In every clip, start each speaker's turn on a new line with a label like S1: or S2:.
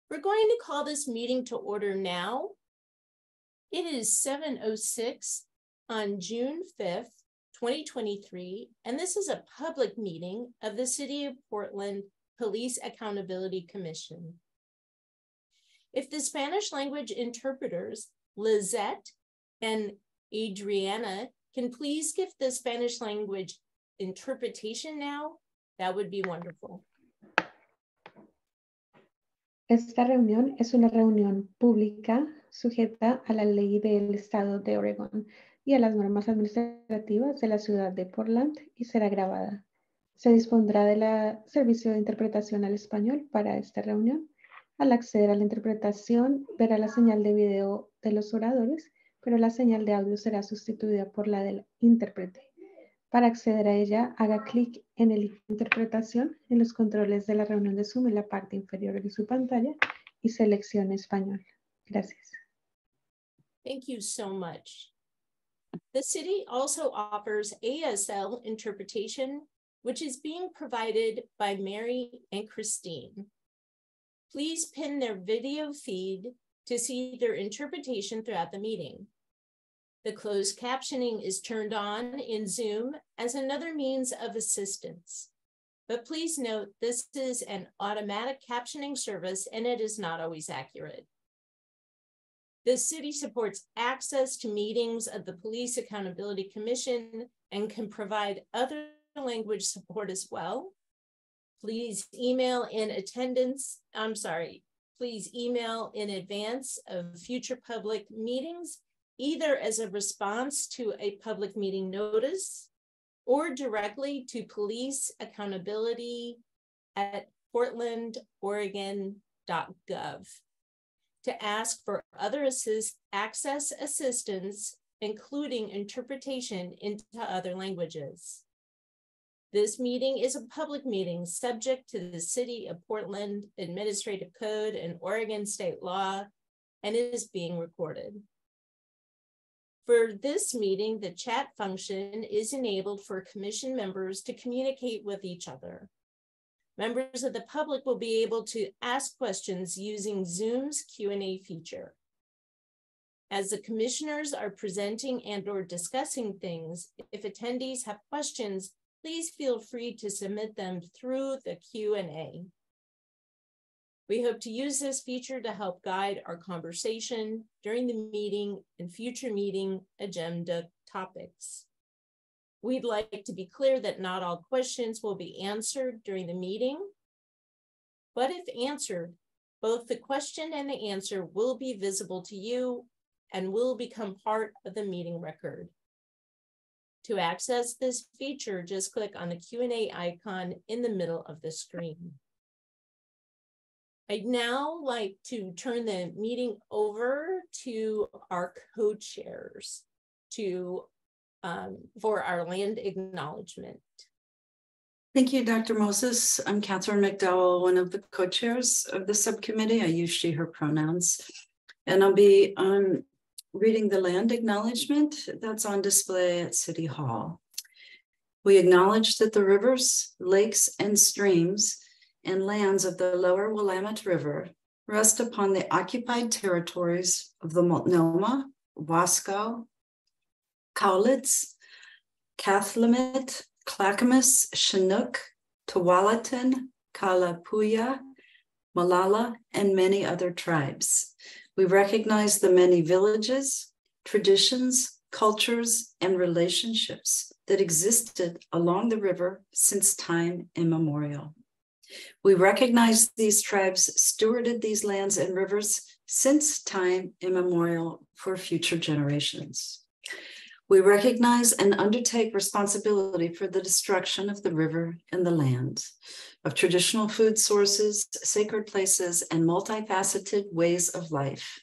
S1: We're going to call this meeting to order now. It is 7:06 on June 5th, 2023, and this is a public meeting of the City of Portland Police Accountability Commission. If the Spanish language interpreters, Lizette and Adriana, can please give the Spanish language interpretation now, that would be wonderful.
S2: Esta reunión es una reunión pública sujeta a la ley del Estado de Oregón y a las normas administrativas de la ciudad de Portland y será grabada. Se dispondrá del servicio de interpretación al español para esta reunión. Al acceder a la interpretación, verá la señal de video de los oradores, pero la señal de audio será sustituida por la del intérprete. Para acceder a ella, haga clic en el icono de interpretación en los controles de la reunión de Zoom en la parte inferior de su pantalla y seleccione español. Gracias.
S1: Thank you so much. The city also offers ASL interpretation, which is being provided by Mary and Christine. Please pin their video feed to see their interpretation throughout the meeting. The closed captioning is turned on in Zoom as another means of assistance. But please note, this is an automatic captioning service and it is not always accurate. The city supports access to meetings of the Police Accountability Commission and can provide other language support as well. Please email in advance of future public meetings, either as a response to a public meeting notice or directly to policeaccountability@portlandoregon.gov to ask for other access assistance, including interpretation into other languages. This meeting is a public meeting subject to the City of Portland Administrative Code and Oregon state law, and it is being recorded. For this meeting, the chat function is enabled for commission members to communicate with each other. Members of the public will be able to ask questions using Zoom's Q&A feature. As the commissioners are presenting and/or discussing things, if attendees have questions, please feel free to submit them through the Q&A. We hope to use this feature to help guide our conversation during the meeting and future meeting agenda topics. We'd like to be clear that not all questions will be answered during the meeting, but if answered, both the question and the answer will be visible to you and will become part of the meeting record. To access this feature, just click on the Q&A icon in the middle of the screen. I'd now like to turn the meeting over to our co-chairs for our land acknowledgement.
S3: Thank you, Dr. Moses. I'm Catherine McDowell, one of the co-chairs of the subcommittee. I use she, her pronouns. And I'll be reading the land acknowledgement that's on display at City Hall. We acknowledge that the rivers, lakes, and streams and lands of the lower Willamette River rest upon the occupied territories of the Multnomah, Wasco, Cowlitz, Cathlamet, Clackamas, Chinook, Tualatin, Kalapuya, Malala, and many other tribes. We recognize the many villages, traditions, cultures, and relationships that existed along the river since time immemorial. We recognize these tribes stewarded these lands and rivers since time immemorial for future generations. We recognize and undertake responsibility for the destruction of the river and the land, of traditional food sources, sacred places, and multifaceted ways of life.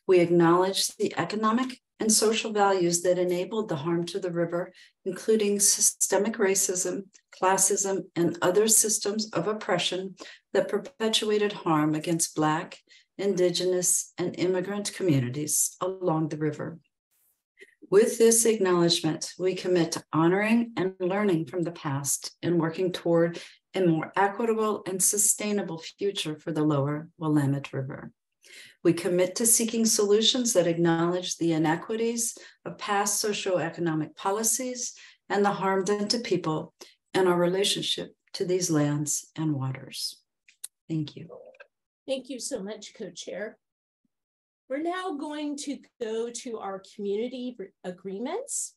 S3: We acknowledge the economic and social values that enabled the harm to the river, including systemic racism, classism, and other systems of oppression that perpetuated harm against Black, Indigenous, and immigrant communities along the river. With this acknowledgement, we commit to honoring and learning from the past and working toward a more equitable and sustainable future for the lower Willamette River. We commit to seeking solutions that acknowledge the inequities of past socioeconomic policies and the harm done to people and our relationship to these lands and waters. Thank you.
S1: Thank you so much, Co-Chair. We're now going to go to our community agreements.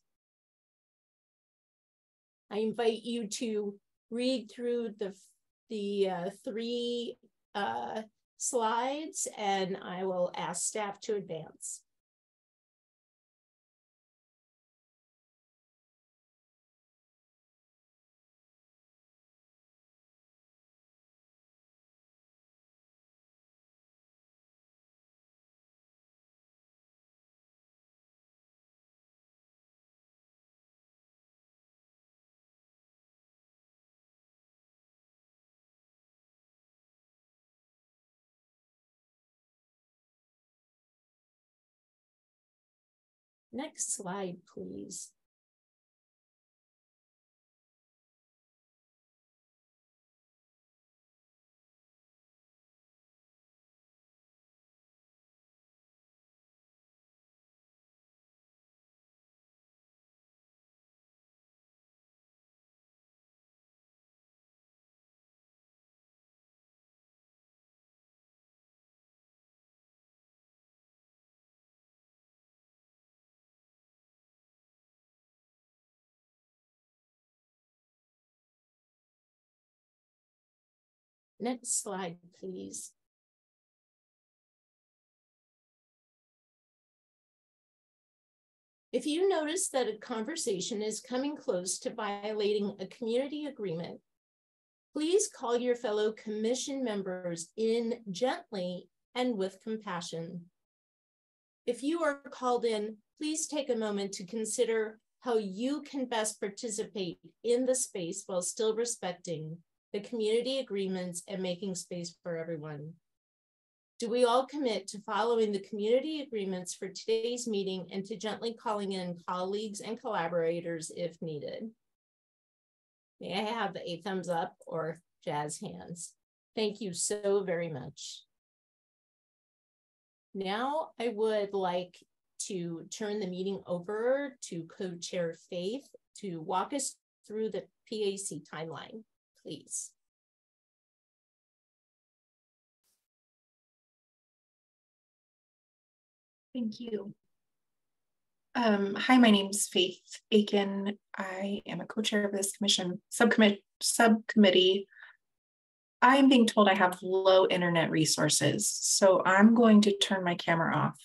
S1: I invite you to read through the three slides, and I will ask staff to advance. Next slide, please. Next slide, please. If you notice that a conversation is coming close to violating a community agreement, please call your fellow commission members in gently and with compassion. If you are called in, please take a moment to consider how you can best participate in the space while still respecting the community agreements and making space for everyone. Do we all commit to following the community agreements for today's meeting and to gently calling in colleagues and collaborators if needed? May I have a thumbs up or jazz hands? Thank you so very much. Now I would like to turn the meeting over to Co-Chair Faith to walk us through the PAC timeline, please.
S4: Thank you. Hi, my name's Faith Aiken. I am a co-chair of this subcommittee. I'm being told I have low internet resources, so I'm going to turn my camera off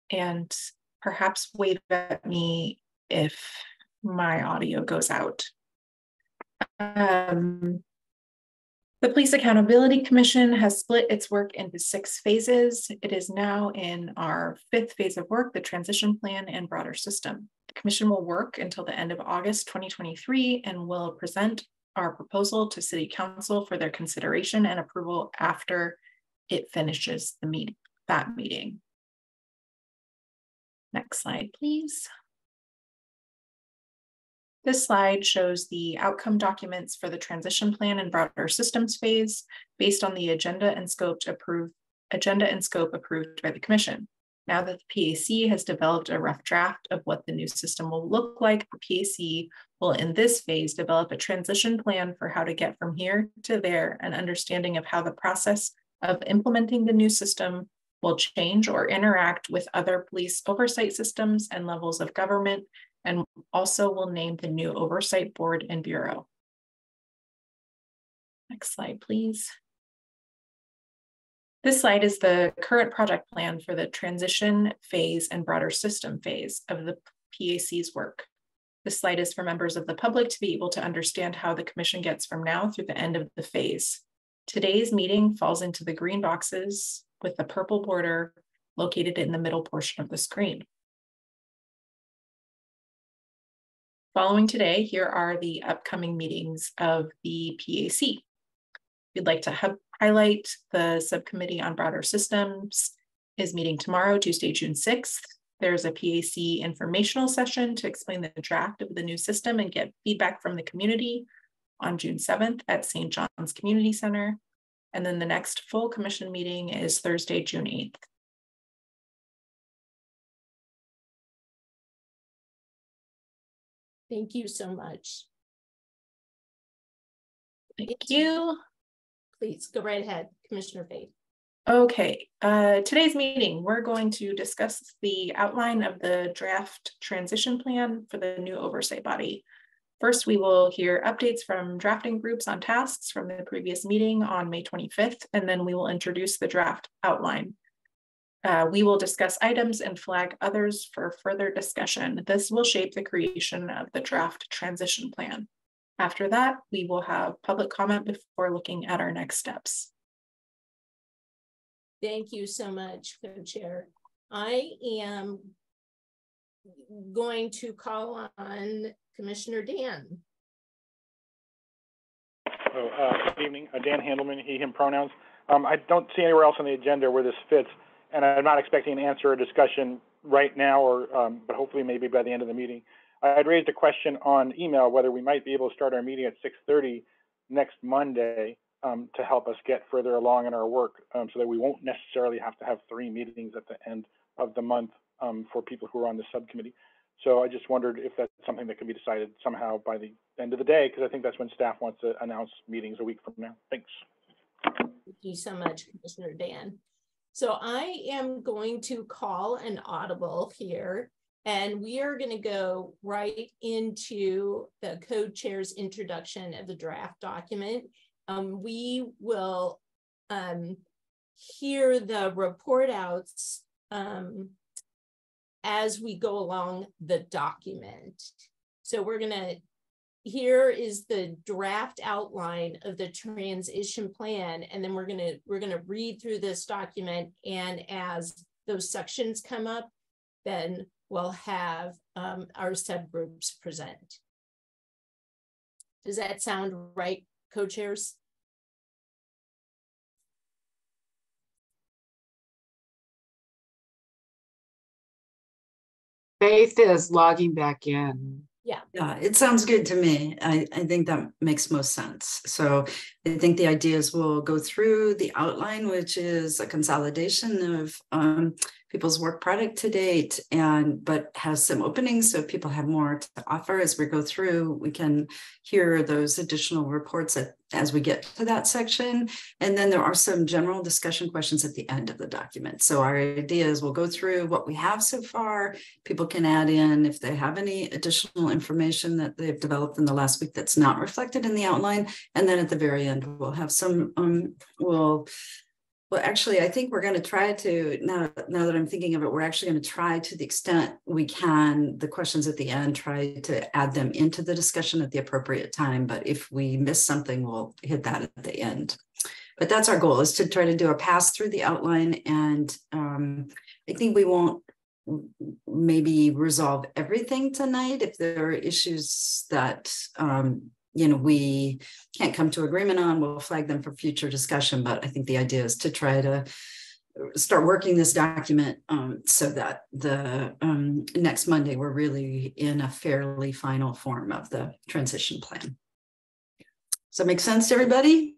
S4: and perhaps wave at me if my audio goes out. The Police Accountability Commission has split its work into 6 phases. It is now in our 5th phase of work, the transition plan and broader system. The commission will work until the end of August 2023 and will present our proposal to City Council for their consideration and approval after it finishes that meeting. Next slide, please. This slide shows the outcome documents for the transition plan and broader systems phase based on the agenda and scope approved by the commission. Now that the PAC has developed a rough draft of what the new system will look like, the PAC will in this phase develop a transition plan for how to get from here to there, an understanding of how the process of implementing the new system will change or interact with other police oversight systems and levels of government, and also will name the new oversight board and bureau. Next slide, please. This slide is the current project plan for the transition phase and broader system phase of the PAC's work. This slide is for members of the public to be able to understand how the commission gets from now through the end of the phase. Today's meeting falls into the green boxes with the purple border located in the middle portion of the screen. Following today, here are the upcoming meetings of the PAC. We'd like to highlight the subcommittee on broader systems is meeting tomorrow, Tuesday, June 6th. There's a PAC informational session to explain the draft of the new system and get feedback from the community on June 7th at St. John's Community Center. And then the next full commission meeting is Thursday, June 8th.
S1: Thank you so much.
S4: Thank you.
S1: Please go right ahead, Commissioner Faith.
S4: Okay, today's meeting, we're going to discuss the outline of the draft transition plan for the new oversight body. First, we will hear updates from drafting groups on tasks from the previous meeting on May 25th, and then we will introduce the draft outline. We will discuss items and flag others for further discussion. This will shape the creation of the draft transition plan. After that, we will have public comment before looking at our next steps.
S1: Thank you so much, Co-Chair. I am going to call on Commissioner Dan.
S5: Good evening. Dan Handelman, he, him pronouns. I don't see anywhere else on the agenda where this fits, and I'm not expecting an answer or discussion right now, or but hopefully maybe by the end of the meeting. I had raised a question on email whether we might be able to start our meeting at 6:30 next Monday to help us get further along in our work, so that we won't necessarily have to have 3 meetings at the end of the month for people who are on the subcommittee. So I just wondered if that's something that can be decided somehow by the end of the day, because I think that's when staff wants to announce meetings a week from now. Thanks.
S1: Thank you so much, Commissioner Dan. So I am going to call an audible here, and we are going to go right into the co-chair's introduction of the draft document. We will hear the report outs as we go along the document. So we're gonna, here is the draft outline of the transition plan, and then we're gonna read through this document, and as those sections come up, then we'll have our subgroups present. Does that sound right, co-chairs?
S6: Faith is logging back in.
S3: Yeah, it sounds good to me. I think that makes most sense. So I think the idea is we'll go through the outline, which is a consolidation of people's work product to date, but has some openings, so people have more to offer as we go through. We can hear those additional reports as we get to that section. And then there are some general discussion questions at the end of the document. So our idea is we'll go through what we have so far. People can add in if they have any additional information that they've developed in the last week that's not reflected in the outline. And then at the very end, we'll have some, well, actually, I think we're going to try to, now that I'm thinking of it, we're actually going to try to the extent we can, the questions at the end, try to add them into the discussion at the appropriate time. But if we miss something, we'll hit that at the end. But that's our goal, is to try to do a pass through the outline. And I think we won't maybe resolve everything tonight. If there are issues that we can't come to agreement on, we'll flag them for future discussion. But I think the idea is to try to start working this document so that the next Monday, we're really in a fairly final form of the transition plan. Does that make sense to everybody?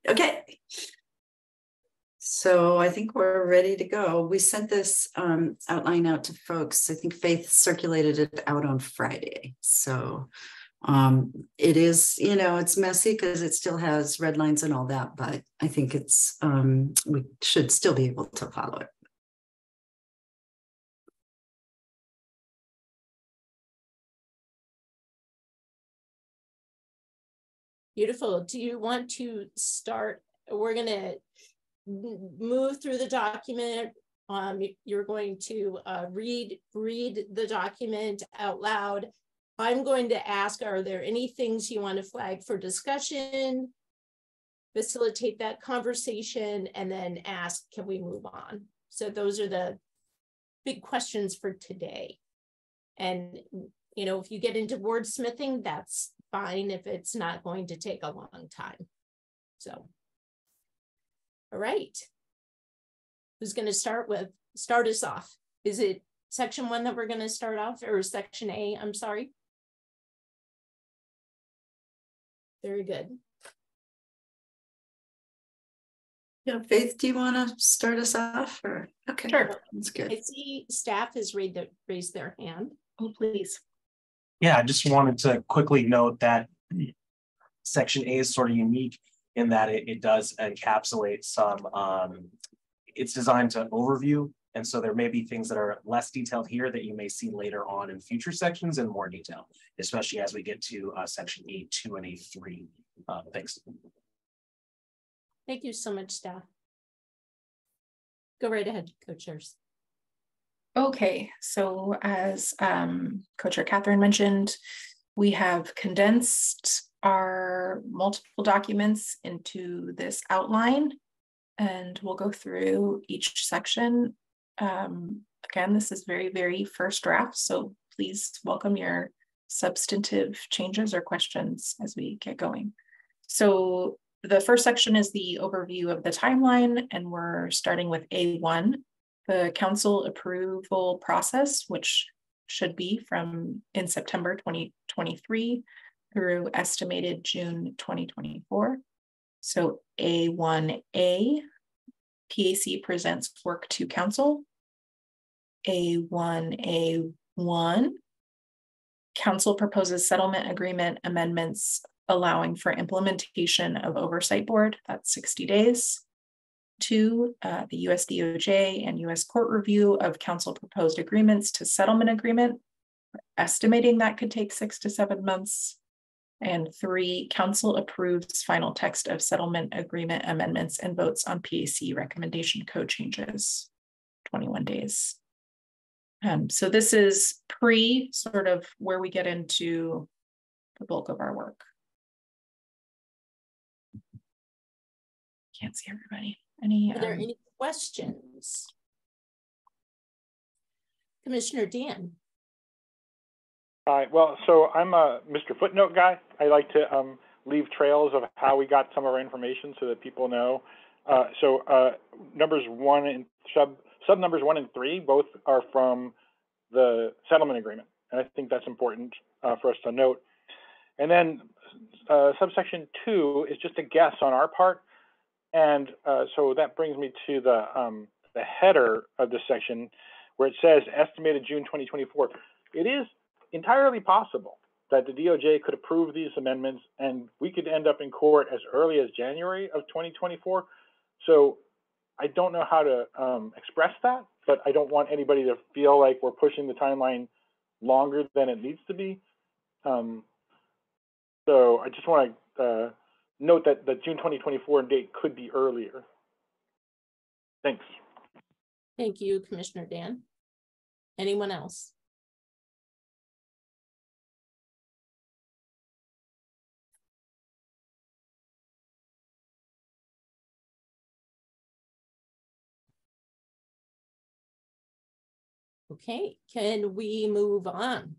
S3: Okay. So I think we're ready to go. We sent this outline out to folks. I think Faith circulated it out on Friday. So it is, it's messy because it still has red lines and all that, but I think it's, we should still be able to follow it.
S1: Beautiful. Do you want to start? We're going to move through the document. You're going to read the document out loud. I'm going to ask, are there any things you want to flag for discussion, facilitate that conversation, and then ask, can we move on? So those are the big questions for today. And, if you get into wordsmithing, that's fine if it's not going to take a long time. So, all right. Who's going to start us off? Is it section 1 that we're going to start off, or section A? I'm sorry. Very good.
S3: Yeah, Faith, do you want to start us off? Or okay,
S4: Sure.
S3: that's good.
S1: I see staff has raised their hand.
S4: Oh, please.
S7: Yeah, I just wanted to quickly note that section A is sort of unique in that it does encapsulate some, it's designed to overview. And so there may be things that are less detailed here that you may see later on in future sections in more detail, especially as we get to section A2 and A3. Thanks.
S1: Thank you so much, staff. Go right ahead, co-chairs.
S4: Okay, so as Co-Chair Catherine mentioned, we have condensed our multiple documents into this outline, and we'll go through each section. Again, this is very, very first draft, so please welcome your substantive changes or questions as we get going. So the first section is the overview of the timeline, and we're starting with A1, the council approval process, which should be from in September 2023 through estimated June 2024. So A1A, PAC presents work to council. A1A1, council proposes settlement agreement amendments allowing for implementation of oversight board, that's 60 days. 2, the US DOJ and US court review of council proposed agreements to settlement agreement, estimating that could take 6 to 7 months. And 3, council approves final text of settlement agreement amendments and votes on PAC recommendation code changes, 21 days. So this is pre sort of where we get into the bulk of our work. Can't see everybody.
S1: Are there any questions? Commissioner Dan.
S5: All right, well, so I'm a Mr. Footnote guy. I like to leave trails of how we got some of our information so that people know. Numbers 1 and sub numbers 1 and 3 both are from the settlement agreement, and I think that's important for us to note. And then subsection 2 is just a guess on our part, and so that brings me to the header of this section where it says estimated June 2024. It is entirely possible that the DOJ could approve these amendments and we could end up in court as early as January of 2024. So I don't know how to express that, but I don't want anybody to feel like we're pushing the timeline longer than it needs to be. So I just want to note that the June 2024 date could be earlier. Thanks.
S1: Thank you, Commissioner Dan. Anyone else? Okay, can we move on?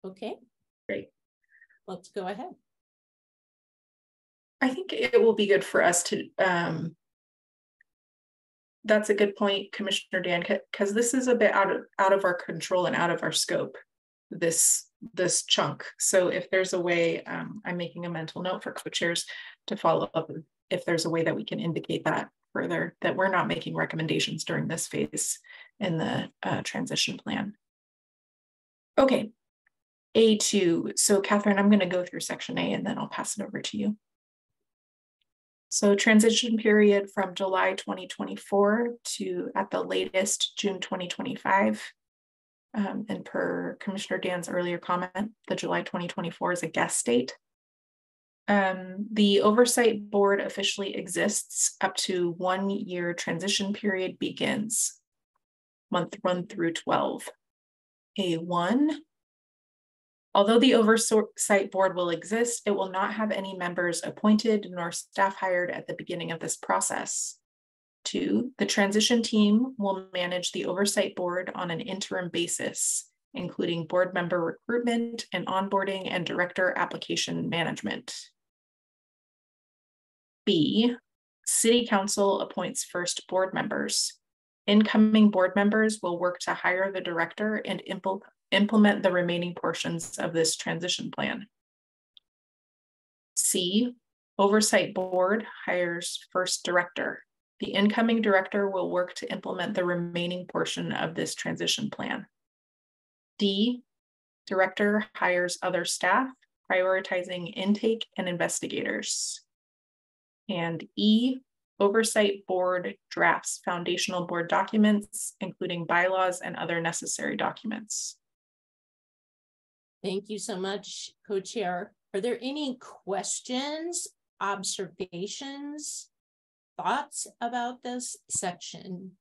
S1: Okay,
S4: great.
S1: Let's go ahead.
S4: I think it will be good for us to, that's a good point, Commissioner Dan, because this is a bit out of our control and out of our scope, this chunk. So if there's a way, I'm making a mental note for co-chairs to follow up if there's a way that we can indicate that further, that we're not making recommendations during this phase in the transition plan. Okay, A2. So Catherine, I'm going to go through section A and then I'll pass it over to you. So transition period from July 2024 to at the latest June 2025. And per Commissioner Dan's earlier comment, the July 2024 is a guess date. The oversight board officially exists up to 1 year transition period begins. Month 1 through 12. A1. Although the oversight board will exist, it will not have any members appointed nor staff hired at the beginning of this process. 2, the transition team will manage the oversight board on an interim basis, including board member recruitment and onboarding and director application management. B, City Council appoints first board members. Incoming board members will work to hire the director and implement the remaining portions of this transition plan. C, Oversight Board hires first director. The incoming director will work to implement the remaining portion of this transition plan. D, Director hires other staff, prioritizing intake and investigators. And E, Oversight Board drafts foundational board documents, including bylaws and other necessary documents.
S1: Thank you so much, Co-Chair. Are there any questions, observations, thoughts about this section?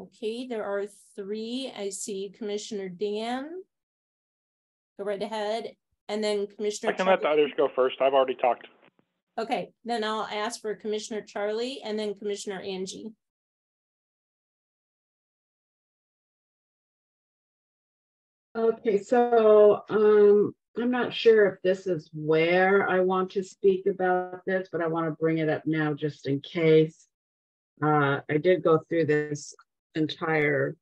S1: Okay, there are three. I see Commissioner Dan. Go right ahead. And then Commissioner
S5: I can let the others go first. I've already talked.
S1: Okay, then I'll ask for Commissioner Charlie and then Commissioner Angie.
S6: Okay, so I'm not sure if this is where I want to speak about this, but I want to bring it up now just in case. I did go through this entire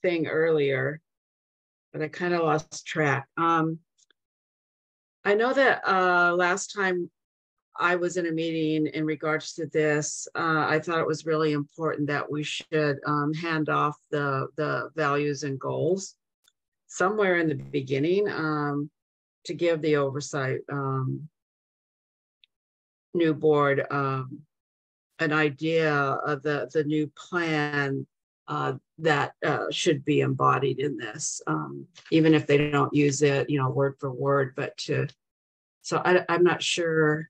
S6: thing earlier, but I kind of lost track. I know that last time I was in a meeting in regards to this, I thought it was really important that we should hand off the values and goals somewhere in the beginning to give the oversight new board an idea of the new plan that should be embodied in this, even if they don't use it, you know, word for word, but to, so I'm not sure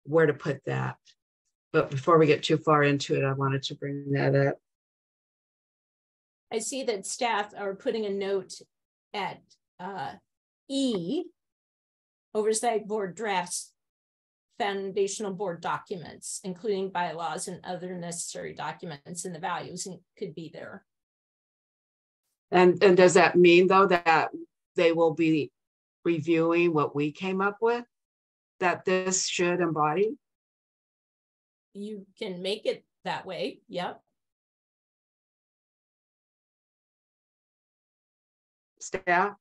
S6: where to put that. But before we get too far into it, I wanted to bring that up.
S1: I see that staff are putting a note at E, Oversight Board drafts foundational board documents, including bylaws and other necessary documents, and the values could be there.
S6: And does that mean though that they will be reviewing what we came up with, that this should embody?
S1: You can make it that way, yep.
S6: Staff?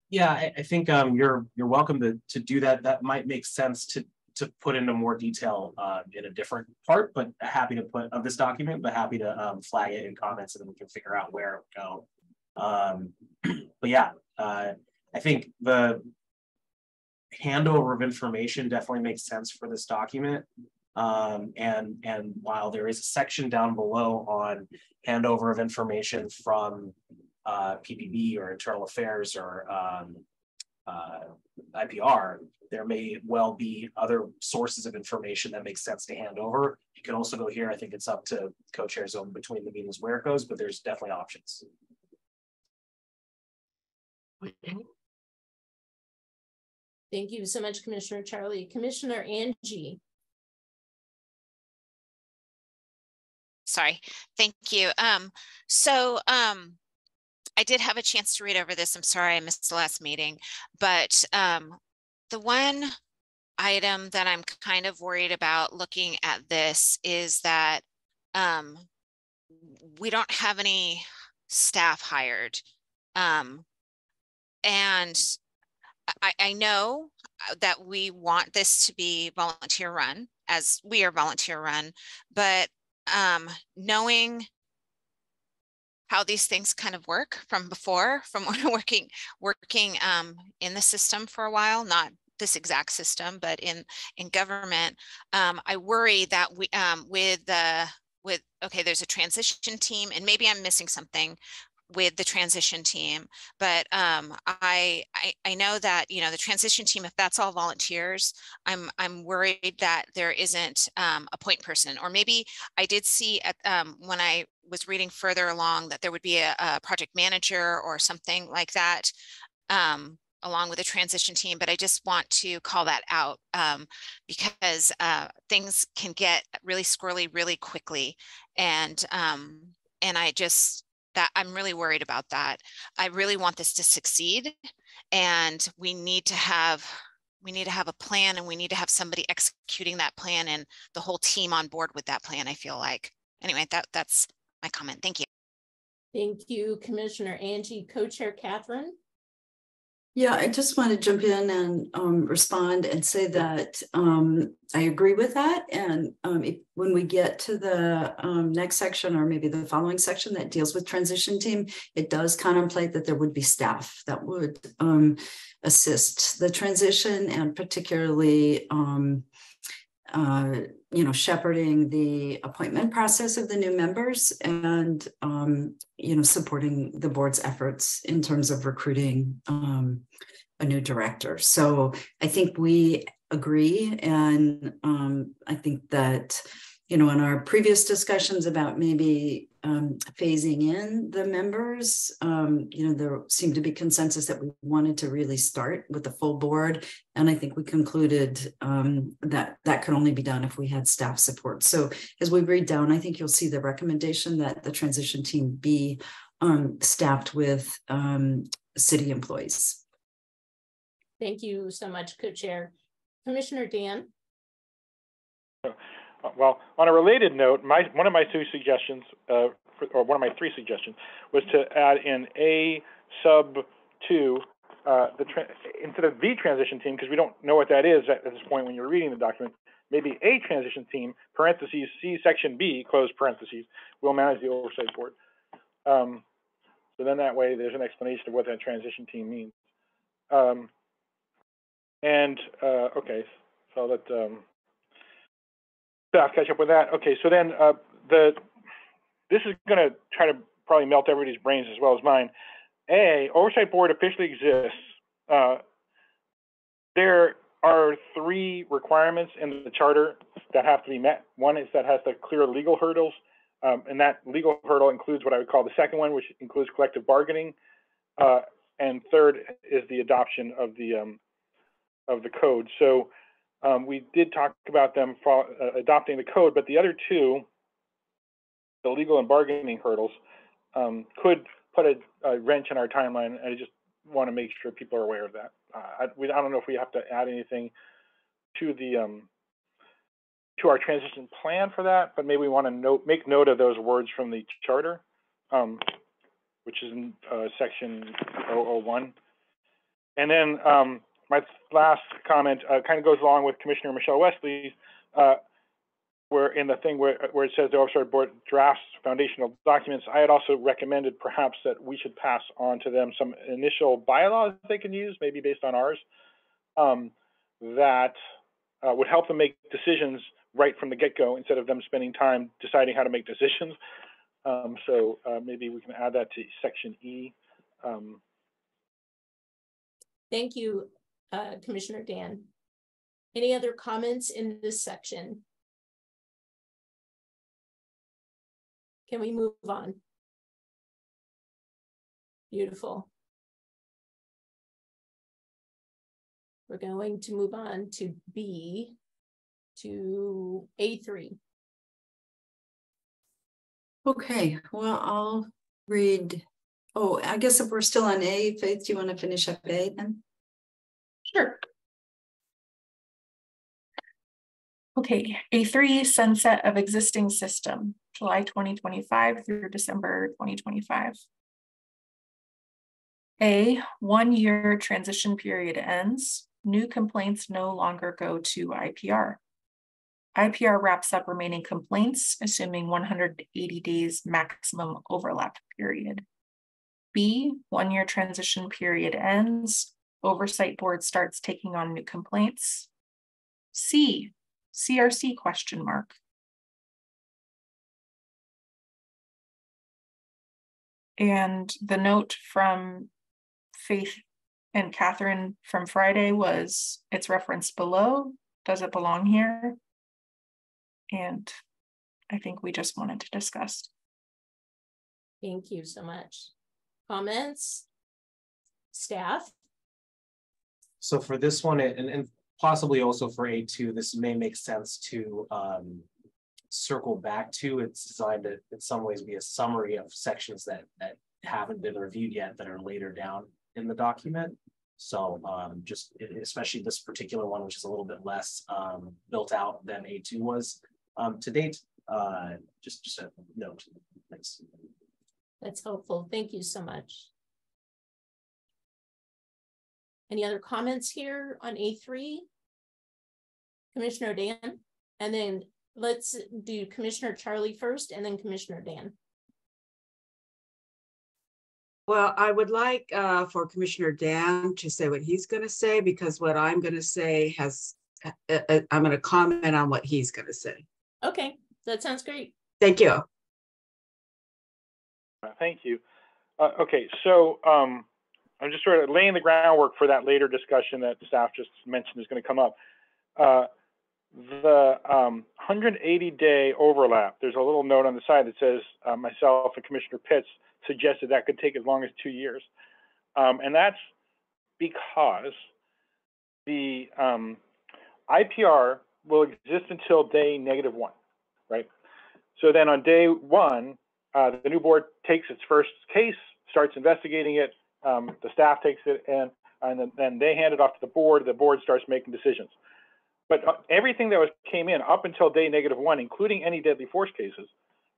S7: Yeah, I think you're welcome to do that. That might make sense to put into more detail in a different part, but happy to put of this document, but happy to flag it in comments and then we can figure out where it would go. But yeah, I think the handover of information definitely makes sense for this document. And while there is a section down below on handover of information from PPB or internal affairs or IPR, there may well be other sources of information that makes sense to hand over. You can also go here. I think it's up to co-chairs on between the meetings where it goes, but there's definitely options.
S1: Thank you so much, Commissioner Charlie. Commissioner Angie.
S8: Sorry, thank you. I did have a chance to read over this. I'm sorry I missed the last meeting, but the one item that I'm kind of worried about looking at this is that we don't have any staff hired. And I know that we want this to be volunteer run, as we are volunteer run, but knowing how these things kind of work from before, from working in the system for a while, not this exact system, but in government, I worry that we okay, there's a transition team, and maybe I'm missing something with the transition team, but I know that, you know, the transition team, if that's all volunteers, I'm worried that there isn't a point person, or maybe I did see at when I was reading further along that there would be a project manager or something like that along with the transition team, but I just want to call that out because things can get really squirrely really quickly, and I just I'm really worried about that. I really want this to succeed, and we need to have a plan, and we need to have somebody executing that plan and the whole team on board with that plan, I feel like. Anyway, that's my comment. Thank you.
S1: Thank you, Commissioner Angie. Co-Chair Catherine.
S3: Yeah, I just want to jump in and respond and say that I agree with that. And when we get to the next section, or maybe the following section that deals with transition team, it does contemplate that there would be staff that would assist the transition, and particularly shepherding the appointment process of the new members, and supporting the board's efforts in terms of recruiting a new director. So I think we agree, and I think that in our previous discussions about maybe phasing in the members, there seemed to be consensus that we wanted to really start with the full board. And I think we concluded that that could only be done if we had staff support. So as we read down, I think you'll see the recommendation that the transition team be staffed with city employees.
S1: Thank you so much, Co-Chair. Commissioner Dan.
S5: Well, on a related note, one of my two suggestions, or one of my three suggestions, was to add in a sub 2 instead of the transition team, because we don't know what that is at this point when you're reading the document. Maybe a transition team, parentheses, see section B, close parentheses, will manage the oversight board. So then that way there's an explanation of what that transition team means. Okay, so let staff catch up with that. Okay, so then this is going to try to probably melt everybody's brains as well as mine. Oversight board officially exists. There are 3 requirements in the charter that have to be met. One is that has to clear legal hurdles, and that legal hurdle includes what I would call the second one, which includes collective bargaining, and third is the adoption of the code. So we did talk about them adopting the code, but the other 2, the legal and bargaining hurdles, could put a wrench in our timeline, and I just want to make sure people are aware of that. I don't know if we have to add anything to to our transition plan for that, but maybe we want to make note of those words from the charter, which is in section 001. And then my last comment kind of goes along with Commissioner Michelle Wesley's, where in the thing where it says the Oversight Board drafts foundational documents. I had also recommended perhaps that we should pass on to them some initial bylaws they can use, maybe based on ours, that would help them make decisions right from the get-go instead of them spending time deciding how to make decisions. So maybe we can add that to section E.
S1: Thank you, Commissioner Dan. Any other comments in this section? Can we move on? Beautiful. We're going to move on to B, to A3.
S3: Okay, well, I'll read. Oh, I guess if we're still on A, Faith, do you want to finish up A then?
S4: Sure. Okay, A3, sunset of existing system, July 2025 through December 2025. A, 1-year transition period ends. New complaints no longer go to IPR. IPR wraps up remaining complaints, assuming 180 days maximum overlap period. B, 1-year transition period ends. Oversight board starts taking on new complaints. C, CRC question mark. And the note from Faith and Catherine from Friday was, it's referenced below. Does it belong here? And I think we just wanted to discuss.
S1: Thank you so much. Comments? Staff?
S7: So for this one, and possibly also for A2, this may make sense to circle back to. It's designed to, in some ways, be a summary of sections that haven't been reviewed yet that are later down in the document. So just especially this particular one, which is a little bit less built out than A2 was to date. Just a note. Thanks.
S1: That's helpful. Thank you so much. Any other comments here on A3? Commissioner Dan, and then let's do Commissioner Charlie first and then Commissioner Dan.
S6: Well, I would like for Commissioner Dan to say what he's going to say, because what I'm going to say has, I'm going to comment on what he's going to say.
S1: Okay, that sounds great.
S6: Thank you.
S5: Thank you. Okay, so I'm just sort of laying the groundwork for that later discussion that staff just mentioned is going to come up. The 180-day overlap, there's a little note on the side that says myself and Commissioner Pitts suggested that could take as long as 2 years. And that's because the IPR will exist until day -1, right? So then on day 1, the new board takes its first case, starts investigating it, the staff takes it, and then they hand it off to the board starts making decisions. But everything that came in up until day -1, including any deadly force cases,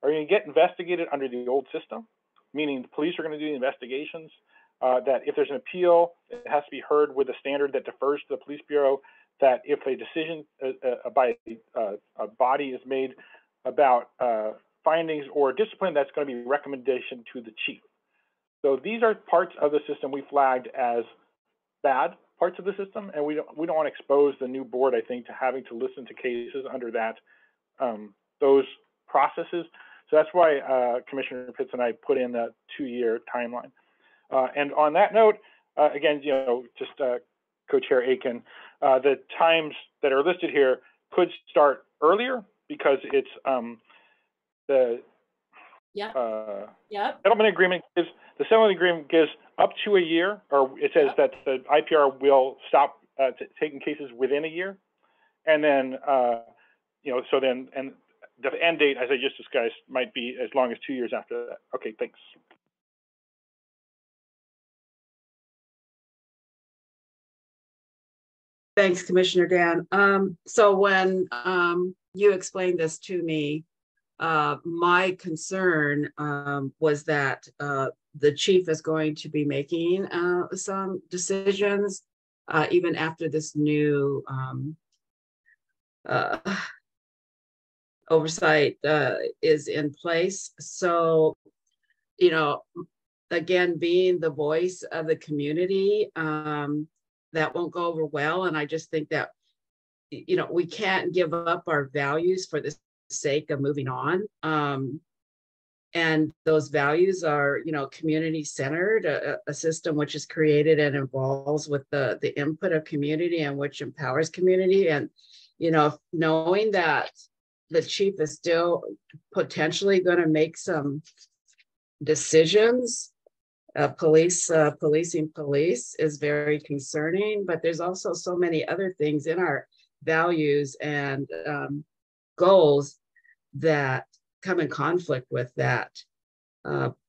S5: are going to get investigated under the old system, meaning the police are going to do the investigations, that if there's an appeal, it has to be heard with a standard that defers to the police bureau, that if a decision by a body is made about findings or discipline, that's going to be recommendation to the chief. So these are parts of the system we flagged as bad parts of the system, and we don't want to expose the new board, I think, to having to listen to cases under that those processes. So that's why Commissioner Pitts and I put in that 2-year timeline. And on that note, again, you know, just Co-Chair Aiken, the times that are listed here could start earlier because it's settlement agreement gives up to a year, or it says that the IPR will stop taking cases within a year, and then you know, so then and the end date, as I just discussed, might be as long as 2 years after that. Okay, thanks.
S6: Thanks, Commissioner Dan. So when you explained this to me, my concern was that the chief is going to be making some decisions even after this new oversight is in place. So, you know, again, being the voice of the community, that won't go over well. And I just think that, you know, we can't give up our values for the sake of moving on. And those values are, you know, community-centered, a system which is created and involves with the input of community and which empowers community. And, you know, knowing that the chief is still potentially going to make some decisions, policing police is very concerning, but there's also so many other things in our values and goals that come in conflict with that.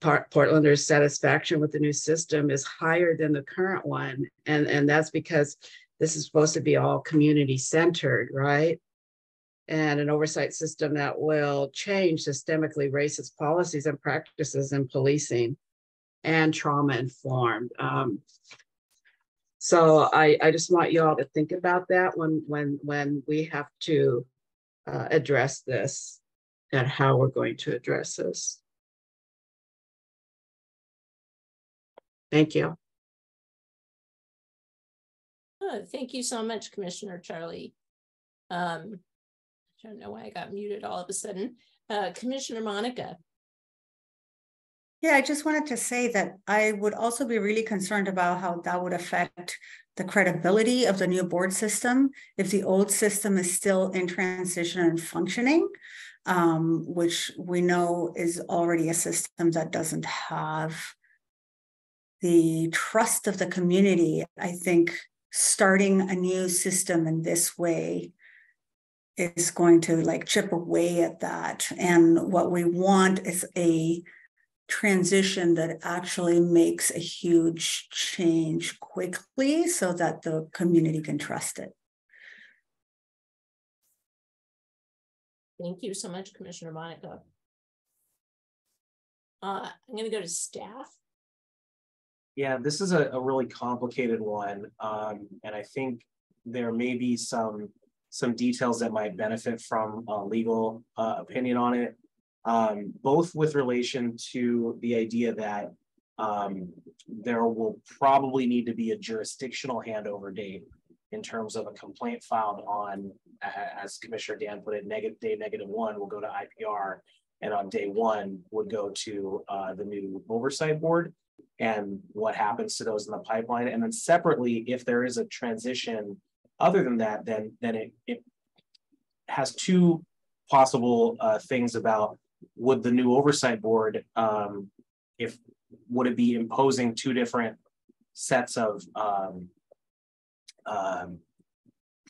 S6: Portlanders' satisfaction with the new system is higher than the current one. And that's because this is supposed to be all community centered, right? And an oversight system that will change systemically racist policies and practices in policing and trauma informed. So I just want you all to think about that when we have to address this and how we're going to address this. Thank you.
S1: Thank you so much, Commissioner Charlie. I don't know why I got muted all of a sudden. Commissioner Monica.
S9: Yeah, I just wanted to say that I would also be really concerned about how that would affect the credibility of the new board system if the old system is still in transition and functioning, which we know is already a system that doesn't have the trust of the community. I think starting a new system in this way is going to like chip away at that. And what we want is a transition that actually makes a huge change quickly so that the community can trust it.
S1: Thank you so much, Commissioner Monica. I'm going to go to staff.
S7: Yeah, this is a really complicated one. And I think there may be some details that might benefit from a legal opinion on it, both with relation to the idea that there will probably need to be a jurisdictional handover date in terms of a complaint filed on, as Commissioner Dan put it, day -1 will go to IPR, and on day 1 would go to the new oversight board, and what happens to those in the pipeline. And then separately, if there is a transition other than that, then it has two possible things about would the new oversight board, would it be imposing two different sets of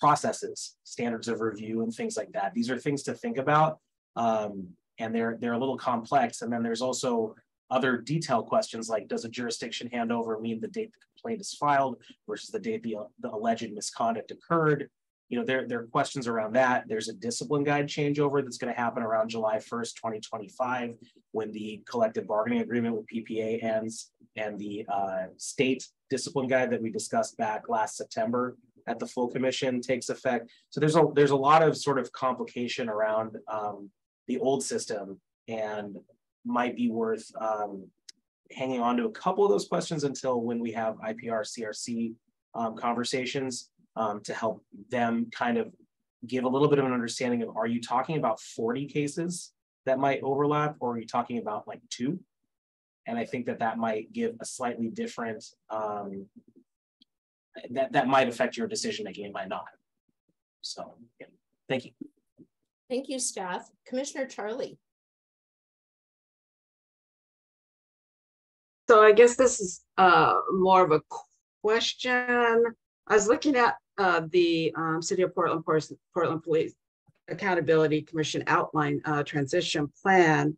S7: processes, standards of review and things like that. These are things to think about, and they're a little complex. And then there's also other detailed questions like, does a jurisdiction handover mean the date the complaint is filed versus the date the alleged misconduct occurred? You know, there are questions around that. There's a discipline guide changeover that's going to happen around July 1st, 2025, when the collective bargaining agreement with PPA ends, and the state discipline guide that we discussed back last September at the full commission takes effect. So there's a lot of sort of complication around the old system, and might be worth hanging on to a couple of those questions until when we have IPR CRC conversations, to help them kind of give a little bit of an understanding of, are you talking about 40 cases that might overlap, or are you talking about like 2? And I think that might give a slightly different, that might affect your decision making, it might not. So yeah, thank you.
S1: Thank you, staff. Commissioner Charlie.
S6: So I guess this is more of a question. I was looking at the City of Portland Police Accountability Commission outline transition plan